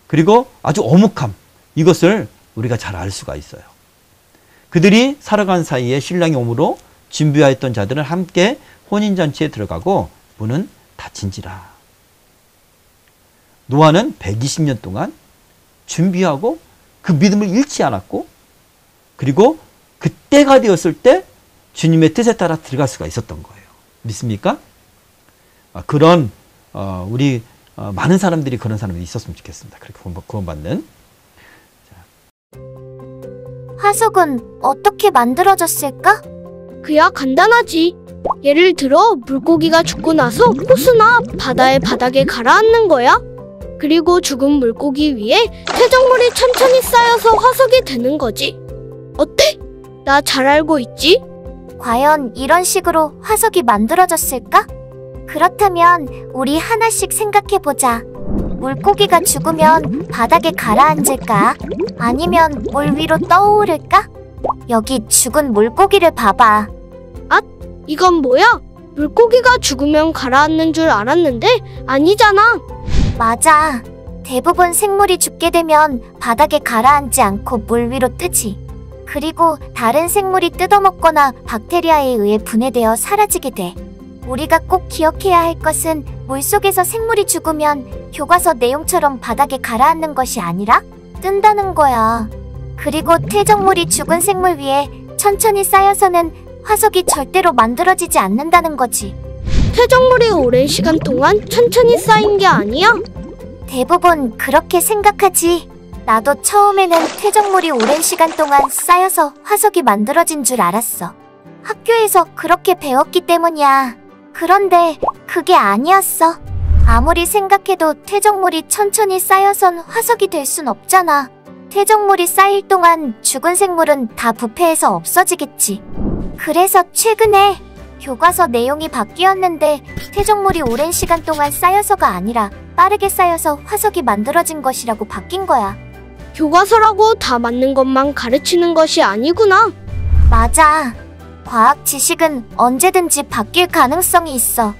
그리고 아주 어묵함, 이것을 우리가 잘 알 수가 있어요. 그들이 살아간 사이에 신랑이 오므로 준비하였던 자들은 함께 혼인잔치에 들어가고 문은 닫힌지라. 노아는 120년 동안 준비하고 그 믿음을 잃지 않았고, 그리고 그때가 되었을 때 주님의 뜻에 따라 들어갈 수가 있었던 거예요. 믿습니까? 그런 우리 많은 사람들이 그런 사람이 있었으면 좋겠습니다. 그렇게 구원받는. 화석은 어떻게 만들어졌을까? 그야 간단하지. 예를 들어 물고기가 죽고 나서 호수나 바다의 바닥에 가라앉는 거야. 그리고 죽은 물고기 위에 퇴적물이 천천히 쌓여서 화석이 되는 거지. 어때? 나 잘 알고 있지? 과연 이런 식으로 화석이 만들어졌을까? 그렇다면 우리 하나씩 생각해보자. 물고기가 죽으면 바닥에 가라앉을까? 아니면 물 위로 떠오를까? 여기 죽은 물고기를 봐봐. 아, 이건 뭐야? 물고기가 죽으면 가라앉는 줄 알았는데 아니잖아. 맞아. 대부분 생물이 죽게 되면 바닥에 가라앉지 않고 물 위로 뜨지. 그리고 다른 생물이 뜯어먹거나 박테리아에 의해 분해되어 사라지게 돼. 우리가 꼭 기억해야 할 것은 물속에서 생물이 죽으면 교과서 내용처럼 바닥에 가라앉는 것이 아니라 뜬다는 거야. 그리고 퇴적물이 죽은 생물 위에 천천히 쌓여서는 화석이 절대로 만들어지지 않는다는 거지. 퇴적물이 오랜 시간 동안 천천히 쌓인 게 아니야? 대부분 그렇게 생각하지. 나도 처음에는 퇴적물이 오랜 시간 동안 쌓여서 화석이 만들어진 줄 알았어. 학교에서 그렇게 배웠기 때문이야. 그런데 그게 아니었어. 아무리 생각해도 퇴적물이 천천히 쌓여선 화석이 될 순 없잖아. 퇴적물이 쌓일 동안 죽은 생물은 다 부패해서 없어지겠지. 그래서 최근에 교과서 내용이 바뀌었는데 퇴적물이 오랜 시간 동안 쌓여서가 아니라 빠르게 쌓여서 화석이 만들어진 것이라고 바뀐 거야. 교과서라고 다 맞는 것만 가르치는 것이 아니구나. 맞아. 과학 지식은 언제든지 바뀔 가능성이 있어.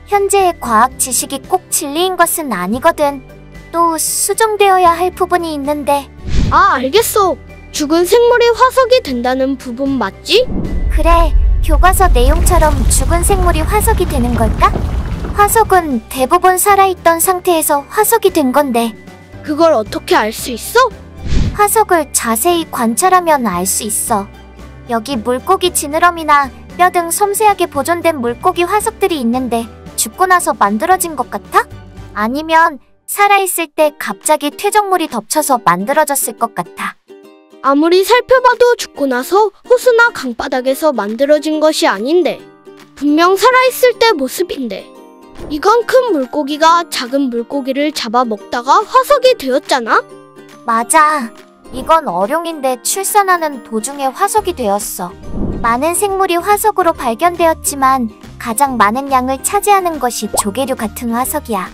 현재의 과학 지식이 꼭 진리인 것은 아니거든. 또 수정되어야 할 부분이 있는데. 아, 알겠어. 죽은 생물이 화석이 된다는 부분 맞지? 그래, 교과서 내용처럼 죽은 생물이 화석이 되는 걸까? 화석은 대부분 살아있던 상태에서 화석이 된 건데. 그걸 어떻게 알 수 있어? 화석을 자세히 관찰하면 알 수 있어. 여기 물고기 지느러미나 뼈 등 섬세하게 보존된 물고기 화석들이 있는데 죽고 나서 만들어진 것 같아? 아니면 살아있을 때 갑자기 퇴적물이 덮쳐서 만들어졌을 것 같아. 아무리 살펴봐도 죽고 나서 호수나 강바닥에서 만들어진 것이 아닌데 분명 살아있을 때 모습인데 이건 큰 물고기가 작은 물고기를 잡아먹다가 화석이 되었잖아? 맞아. 이건 어룡인데 출산하는 도중에 화석이 되었어. 많은 생물이 화석으로 발견되었지만 가장 많은 양을 차지하는 것이 조개류 같은 화석이야.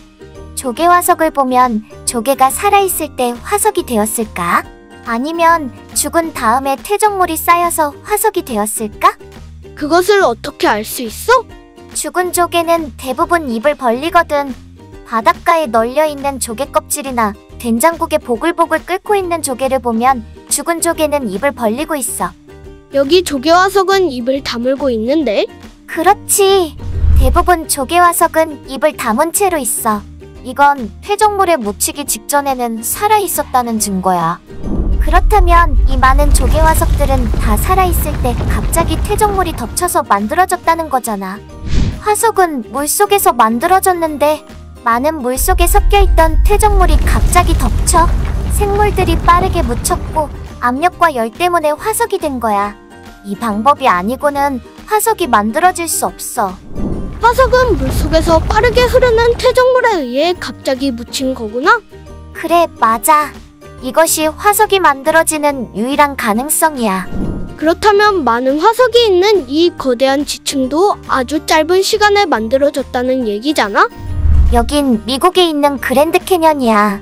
조개 화석을 보면 조개가 살아있을 때 화석이 되었을까? 아니면 죽은 다음에 퇴적물이 쌓여서 화석이 되었을까? 그것을 어떻게 알 수 있어? 죽은 조개는 대부분 입을 벌리거든. 바닷가에 널려있는 조개 껍질이나 된장국에 보글보글 끓고 있는 조개를 보면 죽은 조개는 입을 벌리고 있어. 여기 조개 화석은 입을 다물고 있는데? 그렇지. 대부분 조개 화석은 입을 다문 채로 있어. 이건 퇴적물에 묻히기 직전에는 살아있었다는 증거야. 그렇다면 이 많은 조개 화석들은 다 살아있을 때 갑자기 퇴적물이 덮쳐서 만들어졌다는 거잖아. 화석은 물속에서 만들어졌는데 많은 물속에 섞여있던 퇴적물이 갑자기 덮쳐 생물들이 빠르게 묻혔고 압력과 열 때문에 화석이 된 거야. 이 방법이 아니고는 화석이 만들어질 수 없어. 화석은 물속에서 빠르게 흐르는 퇴적물에 의해 갑자기 묻힌 거구나? 그래, 맞아. 이것이 화석이 만들어지는 유일한 가능성이야. 그렇다면 많은 화석이 있는 이 거대한 지층도 아주 짧은 시간에 만들어졌다는 얘기잖아? 여긴 미국에 있는 그랜드 캐년이야.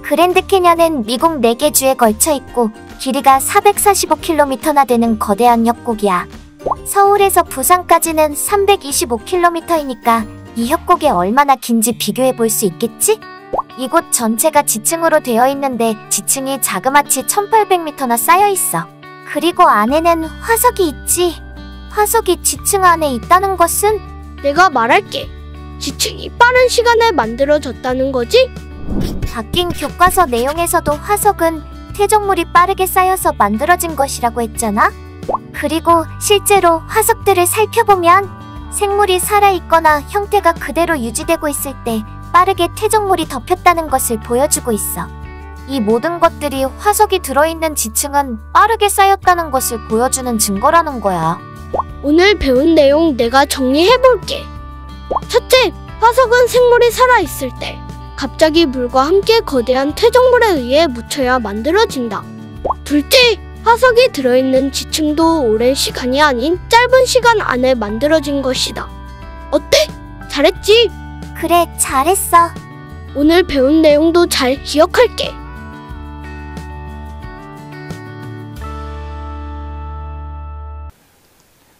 그랜드 캐년은 미국 4개 주에 걸쳐 있고 길이가 445km나 되는 거대한 협곡이야. 서울에서 부산까지는 325km이니까 이 협곡이 얼마나 긴지 비교해 볼 수 있겠지? 이곳 전체가 지층으로 되어 있는데 지층이 자그마치 1800m나 쌓여 있어. 그리고 안에는 화석이 있지. 화석이 지층 안에 있다는 것은 내가 말할게. 지층이 빠른 시간에 만들어졌다는 거지? 바뀐 교과서 내용에서도 화석은 퇴적물이 빠르게 쌓여서 만들어진 것이라고 했잖아? 그리고 실제로 화석들을 살펴보면 생물이 살아있거나 형태가 그대로 유지되고 있을 때 빠르게 퇴적물이 덮였다는 것을 보여주고 있어. 이 모든 것들이 화석이 들어있는 지층은 빠르게 쌓였다는 것을 보여주는 증거라는 거야. 오늘 배운 내용 내가 정리해볼게. 첫째, 화석은 생물이 살아있을 때 갑자기 물과 함께 거대한 퇴적물에 의해 묻혀야 만들어진다. 둘째, 화석이 들어있는 지층도 오랜 시간이 아닌 짧은 시간 안에 만들어진 것이다. 어때? 잘했지? 그래, 잘했어. 오늘 배운 내용도 잘 기억할게.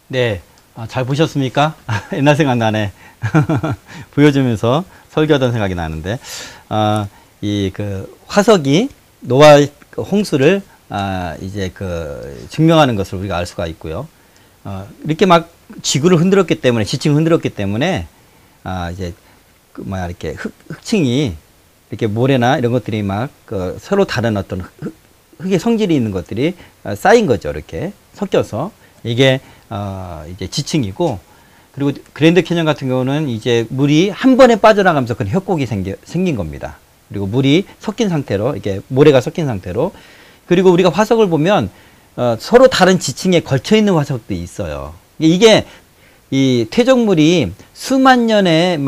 네, 잘 보셨습니까? 옛날 생각나네. 보여주면서 설교하던 생각이 나는데, 이 화석이 노아의 홍수를 이제 증명하는 것을 우리가 알 수가 있고요. 이렇게 막 지구를 흔들었기 때문에, 지층을 흔들었기 때문에, 이제 이렇게 흙층이 이렇게 모래나 이런 것들이 막 서로 다른 어떤 흙의 성질이 있는 것들이 쌓인 거죠. 이렇게 섞여서 이게 이제 지층이고, 그리고 그랜드 캐년 같은 경우는 이제 물이 한 번에 빠져나가면서 그런 협곡이 생긴 겁니다. 그리고 물이 섞인 상태로, 이게 모래가 섞인 상태로. 그리고 우리가 화석을 보면 서로 다른 지층에 걸쳐 있는 화석도 있어요. 이게 이 퇴적물이 수만 년의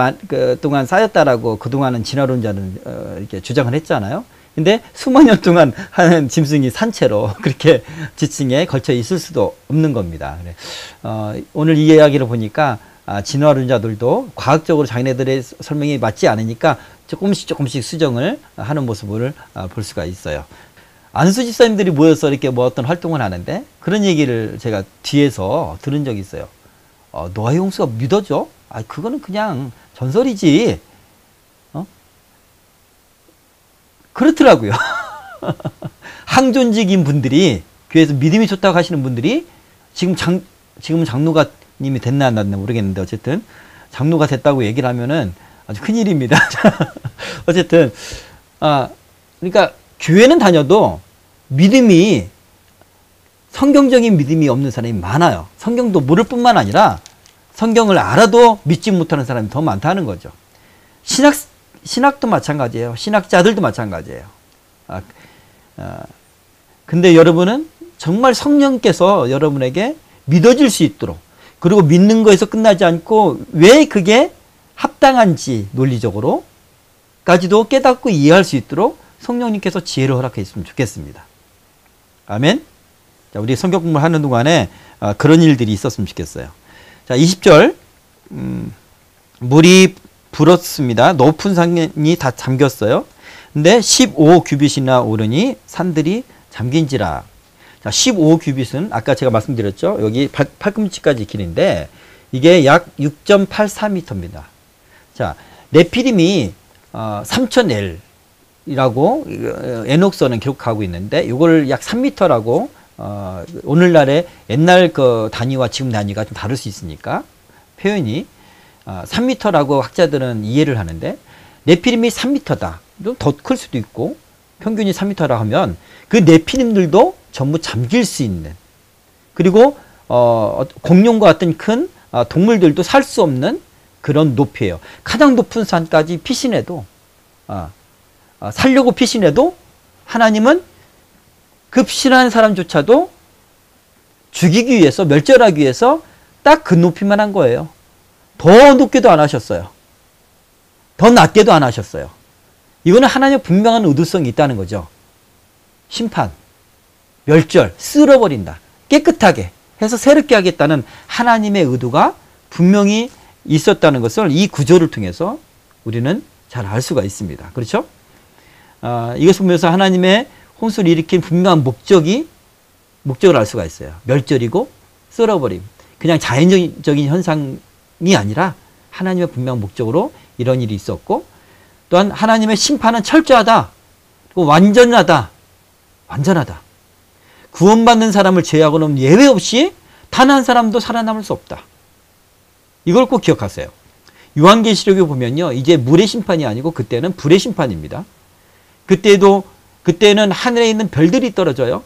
동안 쌓였다라고 그동안은 진화론자는 이렇게 주장을 했잖아요. 근데 수만 년 동안 하는 짐승이 산채로 그렇게 지층에 걸쳐 있을 수도 없는 겁니다. 오늘 이 이야기를 보니까 진화론자들도 과학적으로 자기네들의 설명이 맞지 않으니까 조금씩 수정을 하는 모습을 볼 수가 있어요. 안수 집사님들이 모여서 이렇게 뭐 어떤 활동을 하는데 그런 얘기를 제가 뒤에서 들은 적이 있어요. 노아의 홍수가 믿어져? 그거는 그냥 전설이지. 그렇더라고요. 항존직인 분들이, 교회에서 믿음이 좋다고 하시는 분들이, 지금 장로가님이 됐나 안 됐나 모르겠는데, 어쨌든, 장로가 됐다고 얘기를 하면은 아주 큰일입니다. 어쨌든, 그러니까, 교회는 다녀도 믿음이, 성경적인 믿음이 없는 사람이 많아요. 성경도 모를 뿐만 아니라, 성경을 알아도 믿지 못하는 사람이 더 많다는 거죠. 신학도 마찬가지예요. 신학자들도 마찬가지예요. 근데 여러분은 정말 성령께서 여러분에게 믿어질 수 있도록, 그리고 믿는 거에서 끝나지 않고 왜 그게 합당한지 논리적으로까지도 깨닫고 이해할 수 있도록 성령님께서 지혜를 허락해 주셨으면 좋겠습니다. 아멘. 자, 우리 성경 공부하는 동안에 그런 일들이 있었으면 좋겠어요. 자, 20절. 물이 불었습니다. 높은 산이 다 잠겼어요. 근데 15규빗이나 오르니 산들이 잠긴지라. 자, 15규빗은 아까 제가 말씀드렸죠. 여기 팔꿈치까지 길인데 이게 약 6.84m입니다. 자, 네피림이 3000L이라고 에녹서는 기록하고 있는데 이걸 약 3m라고 오늘날의 옛날 그 단위와 지금 단위가 좀 다를 수 있으니까 표현이 3m라고 학자들은 이해를 하는데 네피림이 3m다. 좀 더 클 수도 있고 평균이 3m라 하면 그 네피림들도 전부 잠길 수 있는, 그리고 공룡과 같은 큰 동물들도 살 수 없는 그런 높이에요. 가장 높은 산까지 피신해도 살려고 피신해도 하나님은 그 피신하는 사람조차도 죽이기 위해서, 멸절하기 위해서 딱 그 높이만 한 거예요. 더 높게도 안 하셨어요. 더 낮게도 안 하셨어요. 이거는 하나님의 분명한 의도성이 있다는 거죠. 심판, 멸절, 쓸어버린다. 깨끗하게 해서 새롭게 하겠다는 하나님의 의도가 분명히 있었다는 것을 이 구조를 통해서 우리는 잘 알 수가 있습니다. 그렇죠? 이것을 보면서 하나님의 홍수를 일으킨 분명한 목적을 알 수가 있어요. 멸절이고 쓸어버림. 그냥 자연적인 현상이 아니라 하나님의 분명한 목적으로 이런 일이 있었고, 또한 하나님의 심판은 철저하다. 그리고 완전하다. 구원받는 사람을 제외하고는 예외 없이 단 한 사람도 살아남을 수 없다. 이걸 꼭 기억하세요. 요한계시록에 보면요, 이제 물의 심판이 아니고 그때는 불의 심판입니다. 그때는 하늘에 있는 별들이 떨어져요.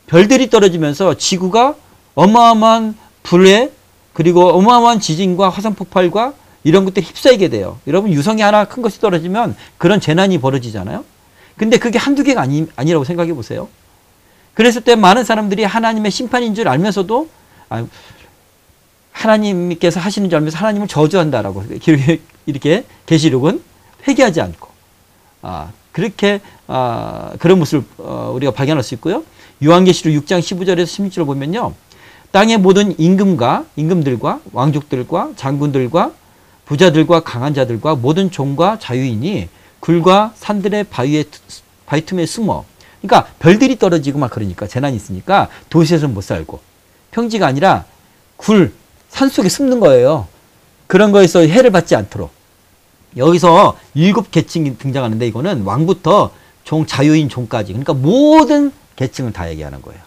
별들이 떨어지면서 지구가 어마어마한 불에, 그리고 어마어마한 지진과 화산 폭발과 이런 것들이 휩싸이게 돼요. 여러분, 유성이 하나 큰 것이 떨어지면 그런 재난이 벌어지잖아요. 근데 그게 한두 개가 아니라고 생각해 보세요. 그랬을 때 많은 사람들이 하나님의 심판인 줄 알면서도 하나님께서 하시는 줄 알면서 하나님을 저주한다라고 이렇게 계시록은 회개하지 않고 그렇게 그런 모습을 우리가 발견할 수 있고요. 요한계시록 6장 15절에서 16절을 보면요, 땅의 모든 임금들과 왕족들과 장군들과 부자들과 강한 자들과 모든 종과 자유인이 굴과 산들의 바위 틈에 숨어, 그러니까 별들이 떨어지고 막 그러니까 재난이 있으니까 도시에서는 못 살고 평지가 아니라 산 속에 숨는 거예요. 그런 거에서 해를 받지 않도록. 여기서 7계층이 등장하는데 이거는 왕부터 자유인 종까지, 그러니까 모든 계층을 다 얘기하는 거예요.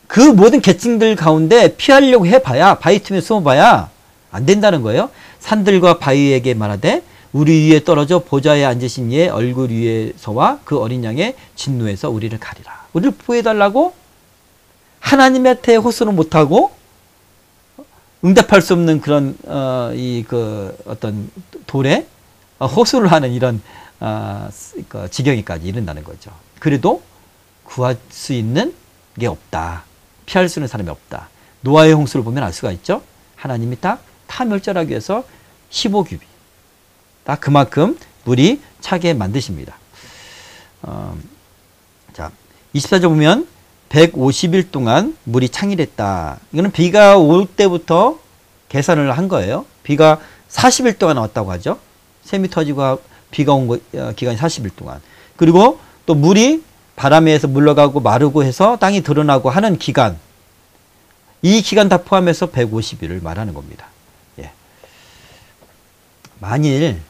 그 모든 계층들 가운데 피하려고 해봐야, 바위 틈에 숨어봐야 안 된다는 거예요. 산들과 바위에게 말하되 우리 위에 떨어져 보좌에 앉으신 이의 얼굴 위에서와 그 어린 양의 진노에서 우리를 가리라. 우리를 보호해달라고 하나님한테 호소를 못하고 응답할 수 없는 그런 어떤 돌에 호소를 하는 이런 지경에까지 이른다는 거죠. 그래도 구할 수 있는 게 없다. 피할 수 있는 사람이 없다. 노아의 홍수를 보면 알 수가 있죠. 하나님이 딱 멸절하기 위해서 15규빗. 딱 그만큼 물이 차게 만드십니다. 자, 24절 보면 150일 동안 물이 창일했다. 이거는 비가 올 때부터 계산을 한 거예요. 비가 40일 동안 왔다고 하죠. 샘이 터지고 비가 온 기간이 40일 동안. 그리고 또 물이 바람에 의해서 물러가고 마르고 해서 땅이 드러나고 하는 기간. 이 기간 다 포함해서 150일을 말하는 겁니다. 예. 만일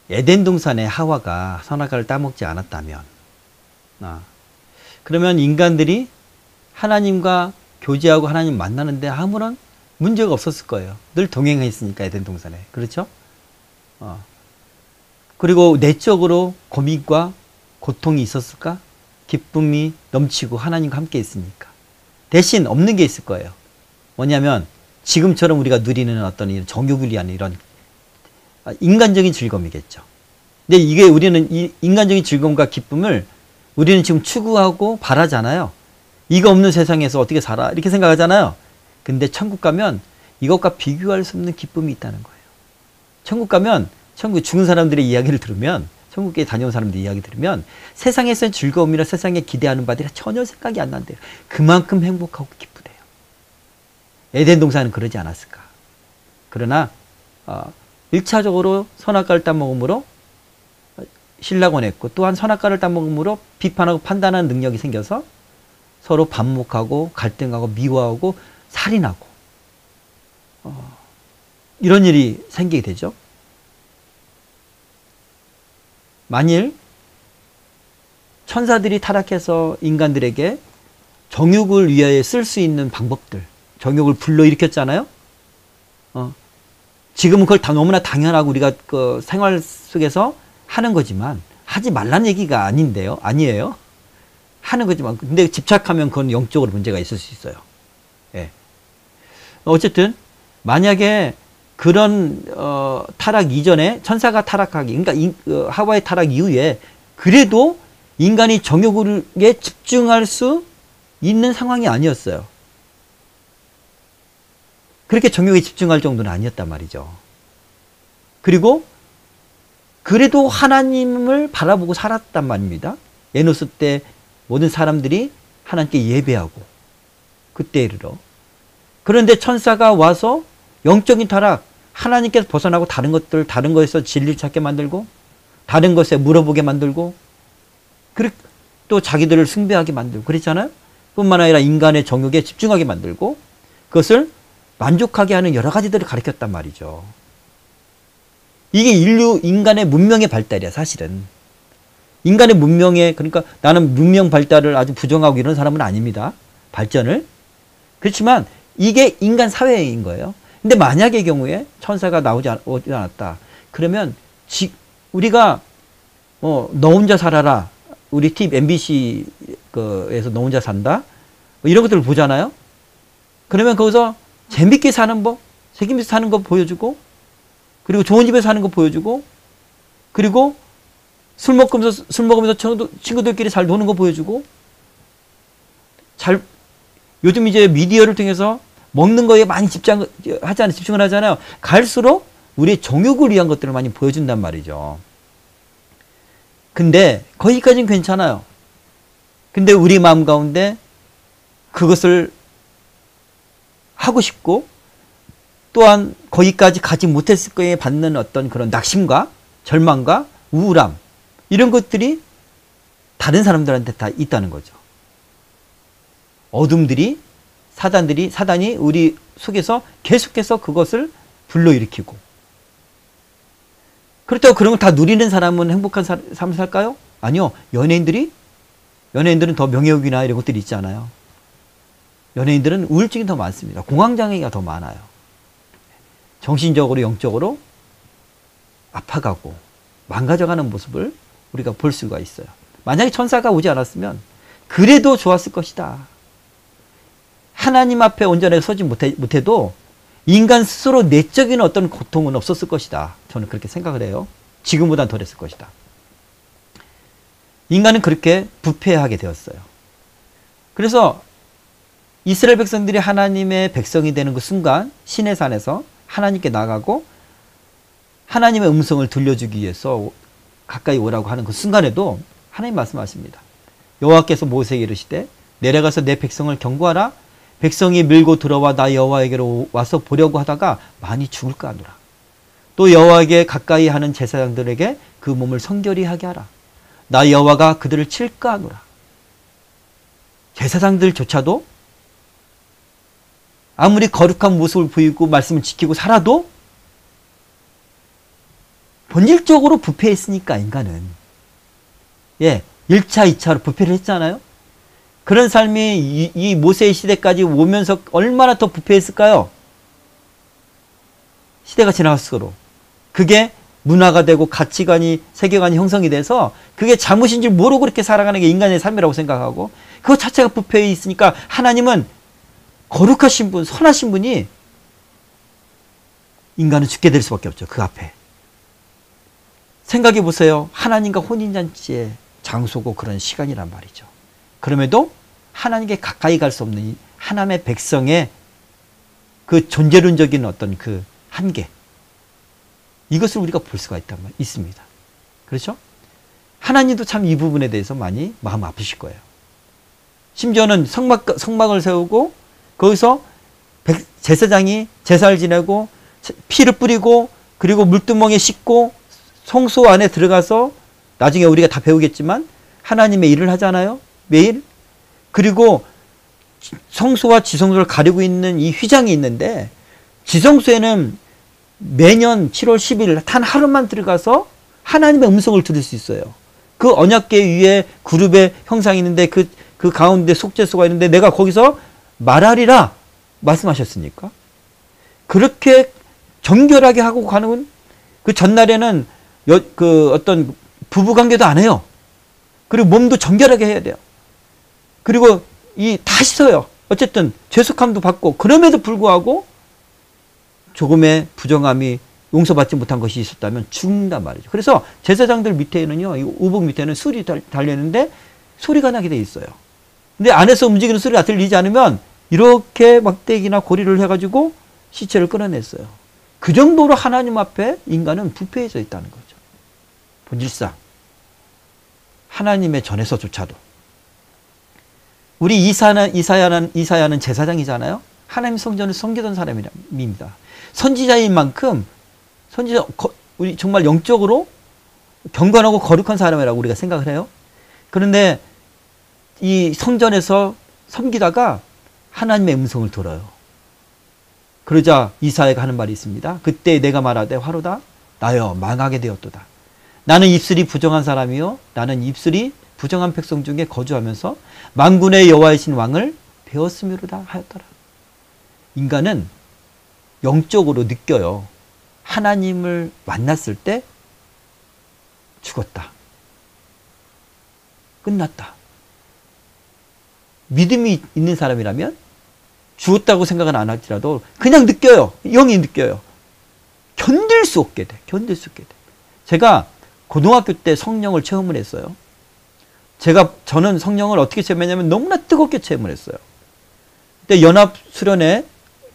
에덴 동산의 하와가 선악과를 따먹지 않았다면, 그러면 인간들이 하나님과 교제하고 하나님 만나는데 아무런 문제가 없었을 거예요. 늘 동행했으니까 에덴 동산에. 그렇죠? 그리고 내적으로 고민과 고통이 있었을까? 기쁨이 넘치고 하나님과 함께 있으니까. 대신 없는 게 있을 거예요. 뭐냐면 지금처럼 우리가 누리는 어떤 이런 정욕을 위한 이런 인간적인 즐거움이겠죠. 근데 이게 우리는 이 인간적인 즐거움과 기쁨을 우리는 지금 추구하고 바라잖아요. 이거 없는 세상에서 어떻게 살아? 이렇게 생각하잖아요. 근데 천국 가면 이것과 비교할 수 없는 기쁨이 있다는 거예요. 천국 가면, 천국에 죽은 사람들의 이야기를 들으면, 천국에 다녀온 사람들의 이야기 들으면 세상에서의 즐거움이나 세상에 기대하는 바들이 전혀 생각이 안 난대요. 그만큼 행복하고 기쁘대요. 에덴 동산은 그러지 않았을까? 그러나 1차적으로 선악과를 따먹음으로 신라곤 했고 또한 선악과를 따먹음으로 비판하고 판단하는 능력이 생겨서 서로 반목하고 갈등하고 미워하고 살인하고 이런 일이 생기게 되죠. 만일 천사들이 타락해서 인간들에게 정욕을 위하여 쓸 수 있는 방법들, 정욕을 불러일으켰잖아요. 지금은 그걸 다 너무나 당연하고 우리가 그 생활 속에서 하는 거지만 하지 말라는 얘기가 아닌데요. 아니에요. 하는 거지만 근데 집착하면 그건 영적으로 문제가 있을 수 있어요. 예. 어쨌든 만약에 그런 타락 이전에 천사가 타락하기 그러니까 하와의 타락 이후에 그래도 인간이 정욕에 집중할 수 있는 상황이 아니었어요. 그렇게 정욕에 집중할 정도는 아니었단 말이죠. 그리고 그래도 하나님을 바라보고 살았단 말입니다. 에노스 때 모든 사람들이 하나님께 예배하고 그때 이르러. 그런데 천사가 와서 영적인 타락, 하나님께서 벗어나고 다른 것에서 진리를 찾게 만들고 다른 것에 물어보게 만들고 또 자기들을 숭배하게 만들고 그랬잖아요. 뿐만 아니라 인간의 정욕에 집중하게 만들고 그것을 만족하게 하는 여러 가지들을 가르쳤단 말이죠. 이게 인간의 문명의 발달이야, 사실은. 인간의 문명에, 그러니까 나는 문명 발달을 아주 부정하고 이런 사람은 아닙니다. 발전을. 그렇지만 이게 인간 사회인 거예요. 근데 만약의 경우에 천사가 오지 않았다. 그러면 우리가 너 혼자 살아라. 우리 TV MBC에서 너 혼자 산다. 뭐 이런 것들을 보잖아요. 그러면 거기서 재밌게 사는 법, 책임지고 사는 거 보여주고 그리고 좋은 집에 사는 거 보여주고 그리고 술 먹으면서 친구들끼리 잘 노는 거 보여주고 요즘 이제 미디어를 통해서 먹는 거에 많이 집중을 하잖아요. 갈수록 우리의 정욕을 위한 것들을 많이 보여준단 말이죠. 근데 거기까지는 괜찮아요. 근데 우리 마음 가운데 그것을 하고 싶고 또한 거기까지 가지 못했을 거에 받는 어떤 그런 낙심과 절망과 우울함 이런 것들이 다른 사람들한테 다 있다는 거죠. 어둠들이 사단이 우리 속에서 계속해서 그것을 불러일으키고 그렇다고 그런 걸 다 누리는 사람은 행복한 삶을 살까요? 아니요. 연예인들은 더 명예욕이나 이런 것들이 있지 않아요. 연예인들은 우울증이 더 많습니다. 공황장애가 더 많아요. 정신적으로 영적으로 아파가고 망가져가는 모습을 우리가 볼 수가 있어요. 만약에 천사가 오지 않았으면 그래도 좋았을 것이다. 하나님 앞에 온전하게 서지 못해도 인간 스스로 내적인 어떤 고통은 없었을 것이다. 저는 그렇게 생각을 해요. 지금보단 덜했을 것이다. 인간은 그렇게 부패하게 되었어요. 그래서 이스라엘 백성들이 하나님의 백성이 되는 그 순간 시내 산에서 하나님께 나가고 하나님의 음성을 들려주기 위해서 가까이 오라고 하는 그 순간에도 하나님 말씀하십니다. 여호와께서 모세에게 이르시되 내려가서 내 백성을 경고하라. 백성이 밀고 들어와 나 여호와에게로 와서 보려고 하다가 많이 죽을까 하노라. 또 여호와에게 가까이 하는 제사장들에게 그 몸을 성결히 하게 하라. 나 여호와가 그들을 칠까 하노라. 제사장들조차도 아무리 거룩한 모습을 보이고 말씀을 지키고 살아도 본질적으로 부패했으니까 인간은 1차, 2차로 부패를 했잖아요. 그런 삶이 이 모세의 시대까지 오면서 얼마나 더 부패했을까요? 시대가 지나갈수록 그게 문화가 되고 가치관이 세계관이 형성이 돼서 그게 잘못인 줄 모르고 그렇게 살아가는 게 인간의 삶이라고 생각하고 그것 자체가 부패해 있으니까 하나님은 거룩하신 분, 선하신 분이 인간은 죽게 될 수밖에 없죠. 그 앞에. 생각해 보세요. 하나님과 혼인잔치의 장소고 그런 시간이란 말이죠. 그럼에도 하나님께 가까이 갈 수 없는 하나님의 백성의 그 존재론적인 어떤 그 한계. 이것을 우리가 볼 수가 있습니다. 그렇죠? 하나님도 참 이 부분에 대해서 많이 마음 아프실 거예요. 심지어는 성막을 세우고 거기서 제사장이 제사를 지내고 피를 뿌리고 그리고 물두멍에 씻고 성소 안에 들어가서 나중에 우리가 다 배우겠지만 하나님의 일을 하잖아요. 매일. 그리고 성소와 지성소를 가리고 있는 이 휘장이 있는데 지성소에는 매년 7월 10일 단 하루만 들어가서 하나님의 음성을 들을 수 있어요. 그 언약궤 위에 그룹의 형상이 있는데 그 가운데 속죄소가 있는데 내가 거기서 말하리라 말씀하셨으니까. 그렇게 정결하게 하고 가는 그 전날에는 어떤 부부관계도 안 해요. 그리고 몸도 정결하게 해야 돼요. 그리고 다 씻어요. 어쨌든 죄속함도 받고 그럼에도 불구하고 조금의 부정함이 용서받지 못한 것이 있었다면 죽는단 말이죠. 그래서 제사장들 밑에는요, 이 우복 밑에는 술이 달려있는데 소리가 나게 돼 있어요. 근데 안에서 움직이는 소리가 들리지 않으면 이렇게 막대기나 고리를 해가지고 시체를 끌어냈어요. 그 정도로 하나님 앞에 인간은 부패해져 있다는 거죠. 본질상 하나님의 전에서조차도 우리 이사야는 제사장이잖아요. 하나님 성전을 섬기던 사람입니다. 선지자인 만큼 우리 정말 영적으로 경건하고 거룩한 사람이라고 우리가 생각을 해요. 그런데 이 성전에서 섬기다가 하나님의 음성을 들어요. 그러자 이사야가 하는 말이 있습니다. 그때 내가 말하되 화로다 나여 망하게 되었도다. 나는 입술이 부정한 사람이요 나는 입술이 부정한 백성 중에 거주하면서 만군의 여호와이신 왕을 배웠음이로다 하였더라. 인간은 영적으로 느껴요. 하나님을 만났을 때 죽었다. 끝났다. 믿음이 있는 사람이라면 죽었다고 생각은 안 할지라도 그냥 느껴요. 영이 느껴요. 견딜 수 없게 돼. 견딜 수 없게 돼. 제가 고등학교 때 성령을 체험을 했어요. 저는 성령을 어떻게 체험했냐면 너무나 뜨겁게 체험을 했어요. 그때 연합 수련회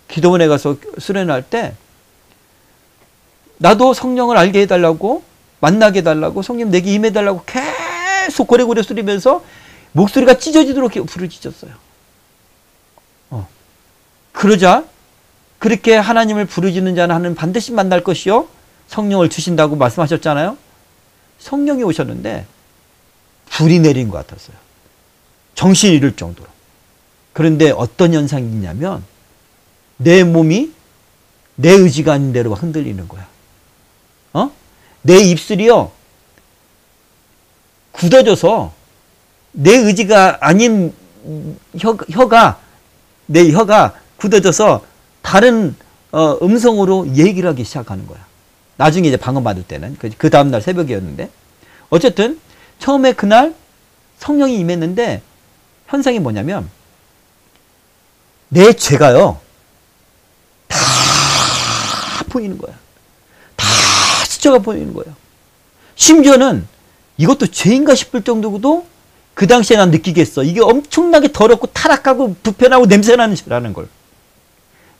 기도원에 가서 수련할 때 나도 성령을 알게 해달라고 만나게 해달라고 성령 내게 임해달라고 계속 고래고래 소리면서 목소리가 찢어지도록 부르짖었어요. 그러자 그렇게 하나님을 부르짖는 자는 반드시 만날 것이요 성령을 주신다고 말씀하셨잖아요. 성령이 오셨는데 불이 내린 것 같았어요. 정신이 잃을 정도로. 그런데 어떤 현상이 있냐면 내 몸이 내 의지가 아닌 대로 흔들리는 거야. 내 입술이요 굳어져서 내 의지가 아닌 내 혀가 굳어져서 다른 음성으로 얘기를 하기 시작하는 거야. 나중에 이제 방언 받을 때는 그 다음날 새벽이었는데 어쨌든 처음에 그날 성령이 임했는데 현상이 뭐냐면 내 죄가요 다 보이는 거야. 다 스쳐가 보이는 거예요. 심지어는 이것도 죄인가 싶을 정도도 그 당시에 난 느끼겠어. 이게 엄청나게 더럽고 타락하고 부패나고 냄새나는 죄라는 걸.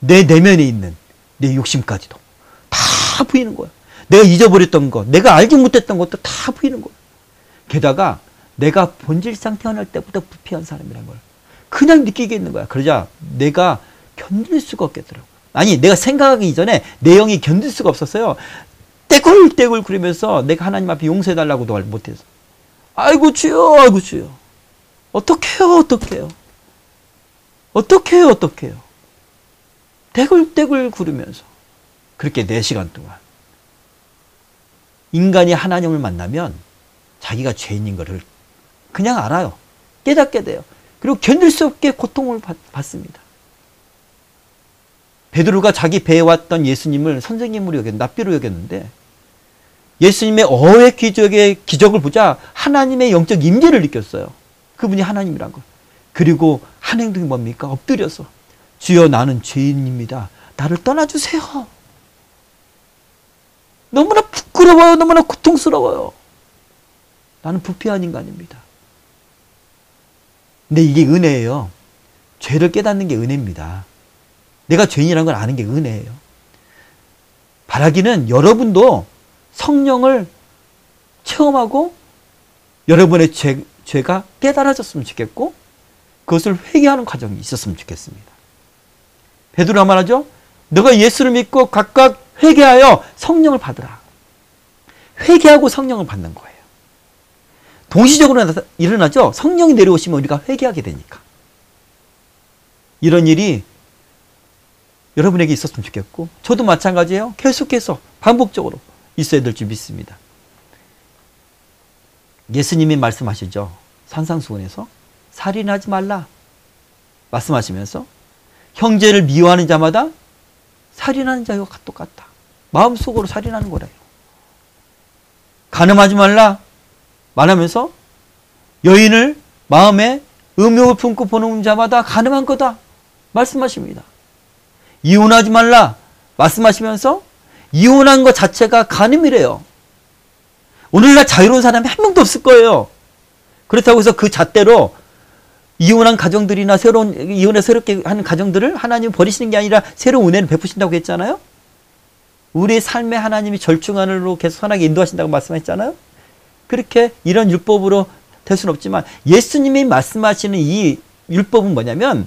내 내면에 있는 내 욕심까지도 다 보이는 거야. 내가 잊어버렸던 것, 내가 알지 못했던 것도 다 보이는 거야. 게다가 내가 본질상 태어날 때부터 부패한 사람이라는 걸 그냥 느끼게 있는 거야. 그러자 내가 견딜 수가 없겠더라고. 아니 내가 생각하기 이전에 내 영이 견딜 수가 없었어요. 떼굴떼굴 그러면서 내가 하나님 앞에 용서해달라고도 말 못해서 아이고 주여 아이고 주여 어떡해요 떼굴떼굴 구르면서 그렇게 4시간 동안 인간이 하나님을 만나면 자기가 죄인인 것을 그냥 알아요. 깨닫게 돼요. 그리고 견딜 수 없게 고통을 받습니다. 베드로가 자기 배에 왔던 예수님을 선생님으로 납비로 여겼는데 예수님의 어의 기적을 보자 하나님의 영적 임재를 느꼈어요. 그분이 하나님이란 걸. 그리고 한 행동이 뭡니까? 엎드려서 주여 나는 죄인입니다. 나를 떠나주세요. 너무나 부끄러워요. 너무나 고통스러워요. 나는 부패한 인간입니다. 근데 이게 은혜예요. 죄를 깨닫는 게 은혜입니다. 내가 죄인이라는 걸 아는 게 은혜예요. 바라기는 여러분도 성령을 체험하고 여러분의 죄가 깨달아졌으면 좋겠고 그것을 회개하는 과정이 있었으면 좋겠습니다. 베드로가 말하죠. 너가 예수를 믿고 각각 회개하여 성령을 받으라. 회개하고 성령을 받는 거예요. 동시적으로 일어나죠. 성령이 내려오시면 우리가 회개하게 되니까. 이런 일이 여러분에게 있었으면 좋겠고 저도 마찬가지예요. 계속해서 반복적으로 있어야 될 줄 믿습니다. 예수님이 말씀하시죠. 산상수훈에서 살인하지 말라 말씀하시면서 형제를 미워하는 자마다 살인하는 자와 똑같다. 마음속으로 살인하는 거래요. 간음하지 말라 말하면서 여인을 마음에 음욕을 품고 보는 자마다 간음한 거다 말씀하십니다. 이혼하지 말라 말씀하시면서 이혼한 것 자체가 간음이래요. 오늘날 자유로운 사람이 한 명도 없을 거예요. 그렇다고 해서 그 잣대로 이혼한 가정들이나 이혼해 새롭게 하는 가정들을 하나님 버리시는 게 아니라 새로운 은혜를 베푸신다고 했잖아요. 우리의 삶에 하나님이 절충안으로 계속 선하게 인도하신다고 말씀하셨잖아요. 그렇게 이런 율법으로 될 수는 없지만 예수님이 말씀하시는 이 율법은 뭐냐면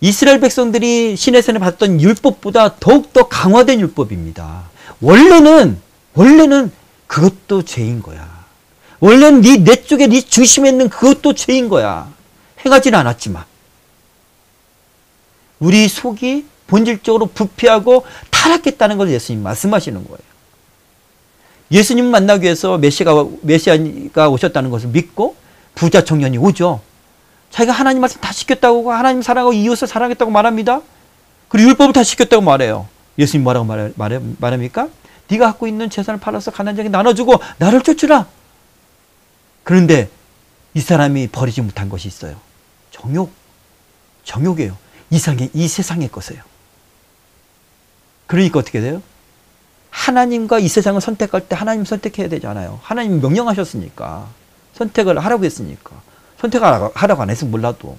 이스라엘 백성들이 시내산에 받았던 율법보다 더욱더 강화된 율법입니다. 원래는 그것도 죄인 거야. 원래는 내 쪽에 네 중심에 있는 그것도 죄인 거야. 행하지는 않았지만 우리 속이 본질적으로 부패하고 타락했다는 걸 예수님 말씀하시는 거예요. 예수님 만나기 위해서 메시아가 오셨다는 것을 믿고 부자 청년이 오죠. 자기가 하나님 말씀 다 시켰다고 하나님 사랑하고 이웃을 사랑했다고 말합니다. 그리고 율법을 다 시켰다고 말해요. 예수님 뭐라고 말합니까? 네가 갖고 있는 재산을 팔아서 가난한 자에게 나눠주고 나를 쫓으라. 그런데 이 사람이 버리지 못한 것이 있어요. 정욕이에요. 이 세상의 것이에요. 그러니까 어떻게 돼요? 하나님과 이 세상을 선택할 때 하나님 선택해야 되잖아요. 하나님 명령하셨으니까. 선택을 하라고 했으니까. 선택하라고 안 했으면 몰라도.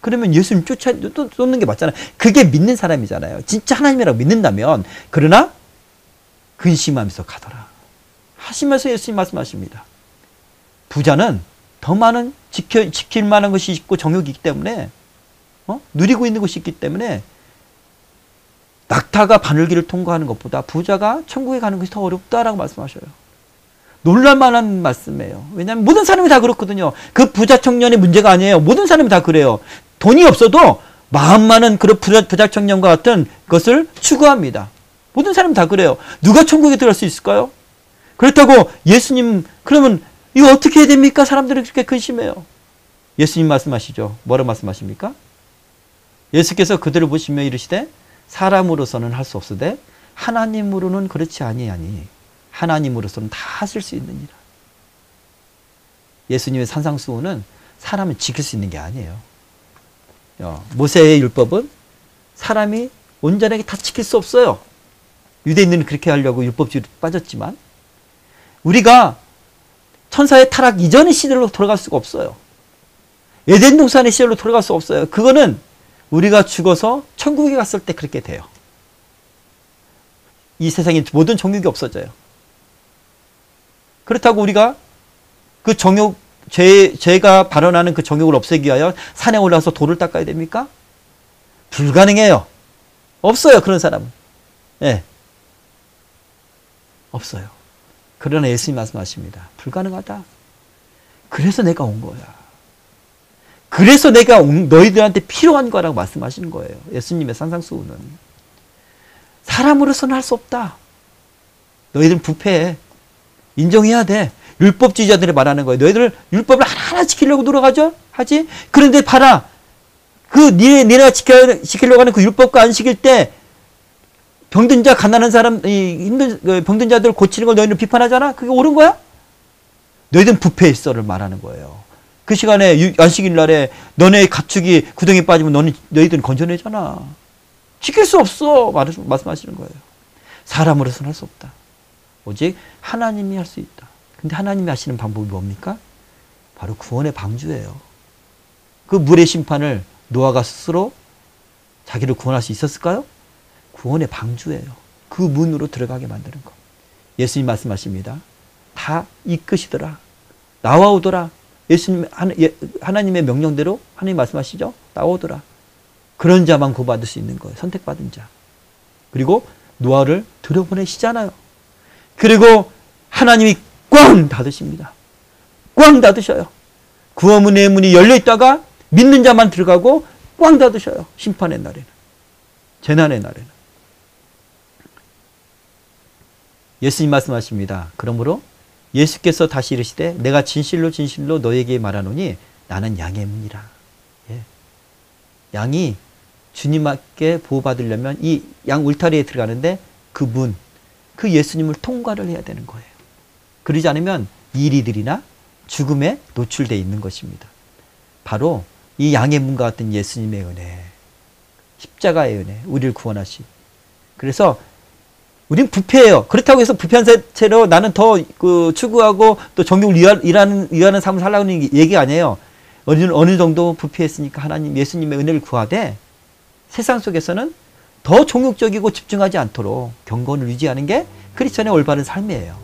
그러면 예수님 쫓는 게 맞잖아요. 그게 믿는 사람이잖아요. 진짜 하나님이라고 믿는다면. 그러나 근심하면서 가더라 하시면서 예수님 말씀하십니다. 부자는 더 많은 지킬 만한 것이 있고 정욕이 있기 때문에 누리고 있는 것이 있기 때문에 낙타가 바늘길을 통과하는 것보다 부자가 천국에 가는 것이 더 어렵다라고 말씀하셔요. 놀랄만한 말씀이에요. 왜냐하면 모든 사람이 다 그렇거든요. 그 부자 청년의 문제가 아니에요. 모든 사람이 다 그래요. 돈이 없어도 마음 많은 그런 부자 청년과 같은 것을 추구합니다. 모든 사람이 다 그래요. 누가 천국에 들어갈 수 있을까요? 그렇다고 예수님 그러면 이거 어떻게 해야 됩니까? 사람들이 그렇게 근심해요. 예수님 말씀하시죠. 뭐라고 말씀하십니까? 예수께서 그들을 보시며 이르시되 사람으로서는 할 수 없으되 하나님으로는 그렇지 아니하니 하나님으로서는 다 하실 수 있느니라. 예수님의 산상수훈은 사람을 지킬 수 있는 게 아니에요. 모세의 율법은 사람이 온전하게 다 지킬 수 없어요. 유대인들은 그렇게 하려고 율법주의로 빠졌지만 우리가 천사의 타락 이전의 시대로 돌아갈 수가 없어요. 에덴 동산의 시대로 돌아갈 수 없어요. 그거는 우리가 죽어서 천국에 갔을 때 그렇게 돼요. 이 세상에 모든 정욕이 없어져요. 그렇다고 우리가 그 정욕, 죄가 발현하는 그 정욕을 없애기 위하여 산에 올라가서 돌을 닦아야 됩니까? 불가능해요. 없어요. 그런 사람은. 네. 없어요. 그러나 예수님 말씀하십니다. 불가능하다. 그래서 내가 온 거야. 그래서 내가 너희들한테 필요한 거라고 말씀하시는 거예요. 예수님의 산상수훈은. 사람으로서는 할 수 없다. 너희들은 부패해. 인정해야 돼. 율법주의자들이 말하는 거예요. 너희들 율법을 하나하나 지키려고 노력하죠? 하지? 그런데 봐라. 니네가 지키려고 하는 그 율법과 안 지킬 때 병든 자, 가난한 사람, 힘든 병든 자들 고치는 걸 너희는 비판하잖아? 그게 옳은 거야? 너희들은 부패했어를 말하는 거예요. 그 시간에 안식일 날에 너네 가축이 구덩이에 빠지면 너희들은 건져내잖아. 지킬 수 없어. 말씀하시는 거예요. 사람으로서는 할 수 없다. 오직 하나님이 할 수 있다. 근데 하나님이 하시는 방법이 뭡니까? 바로 구원의 방주예요. 그 물의 심판을 노아가 스스로 자기를 구원할 수 있었을까요? 구원의 방주예요. 그 문으로 들어가게 만드는 것. 예수님 말씀하십니다. 다 이끄시더라. 나와오더라. 예수님 하나님의 명령대로 하나님 말씀하시죠. 나오더라. 그런 자만 구받을 수 있는 거예요. 선택받은 자. 그리고 노아를 들여보내시잖아요. 그리고 하나님이 꽝 닫으십니다. 꽝 닫으셔요. 구원의 문이 열려있다가 믿는 자만 들어가고 꽝 닫으셔요. 심판의 날에는. 재난의 날에는. 예수님 말씀하십니다. 그러므로 예수께서 다시 이르시되 내가 진실로 진실로 너에게 말하노니 나는 양의 문이라. 예. 양이 주님께 보호받으려면 이 양 울타리에 들어가는데 그 문, 그 예수님을 통과를 해야 되는 거예요. 그러지 않으면 이리들이나 죽음에 노출되어 있는 것입니다. 바로 이 양의 문과 같은 예수님의 은혜, 십자가의 은혜, 우리를 구원하시. 그래서 우린 부패해요. 그렇다고 해서 부패한 채로 나는 더 추구하고 또 정욕을 위하는 삶을 살라고 하는 얘기가 아니에요. 어느 정도 부패했으니까 하나님 예수님의 은혜를 구하되 세상 속에서는 더 종욕적이고 집중하지 않도록 경건을 유지하는 게 크리스천의 올바른 삶이에요.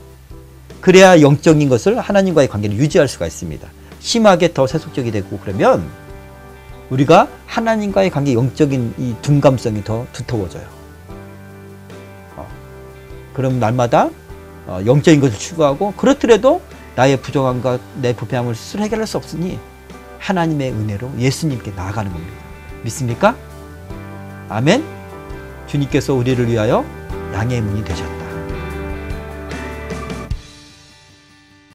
그래야 영적인 것을 하나님과의 관계를 유지할 수가 있습니다. 심하게 더 세속적이 되고 그러면 우리가 하나님과의 관계 영적인 이 둔감성이 더 두터워져요. 그럼 날마다 영적인 것을 추구하고 그렇더라도 나의 부정함과 내 부패함을 스스로 해결할 수 없으니 하나님의 은혜로 예수님께 나아가는 겁니다. 믿습니까? 아멘. 주님께서 우리를 위하여 양의 문이 되셨다.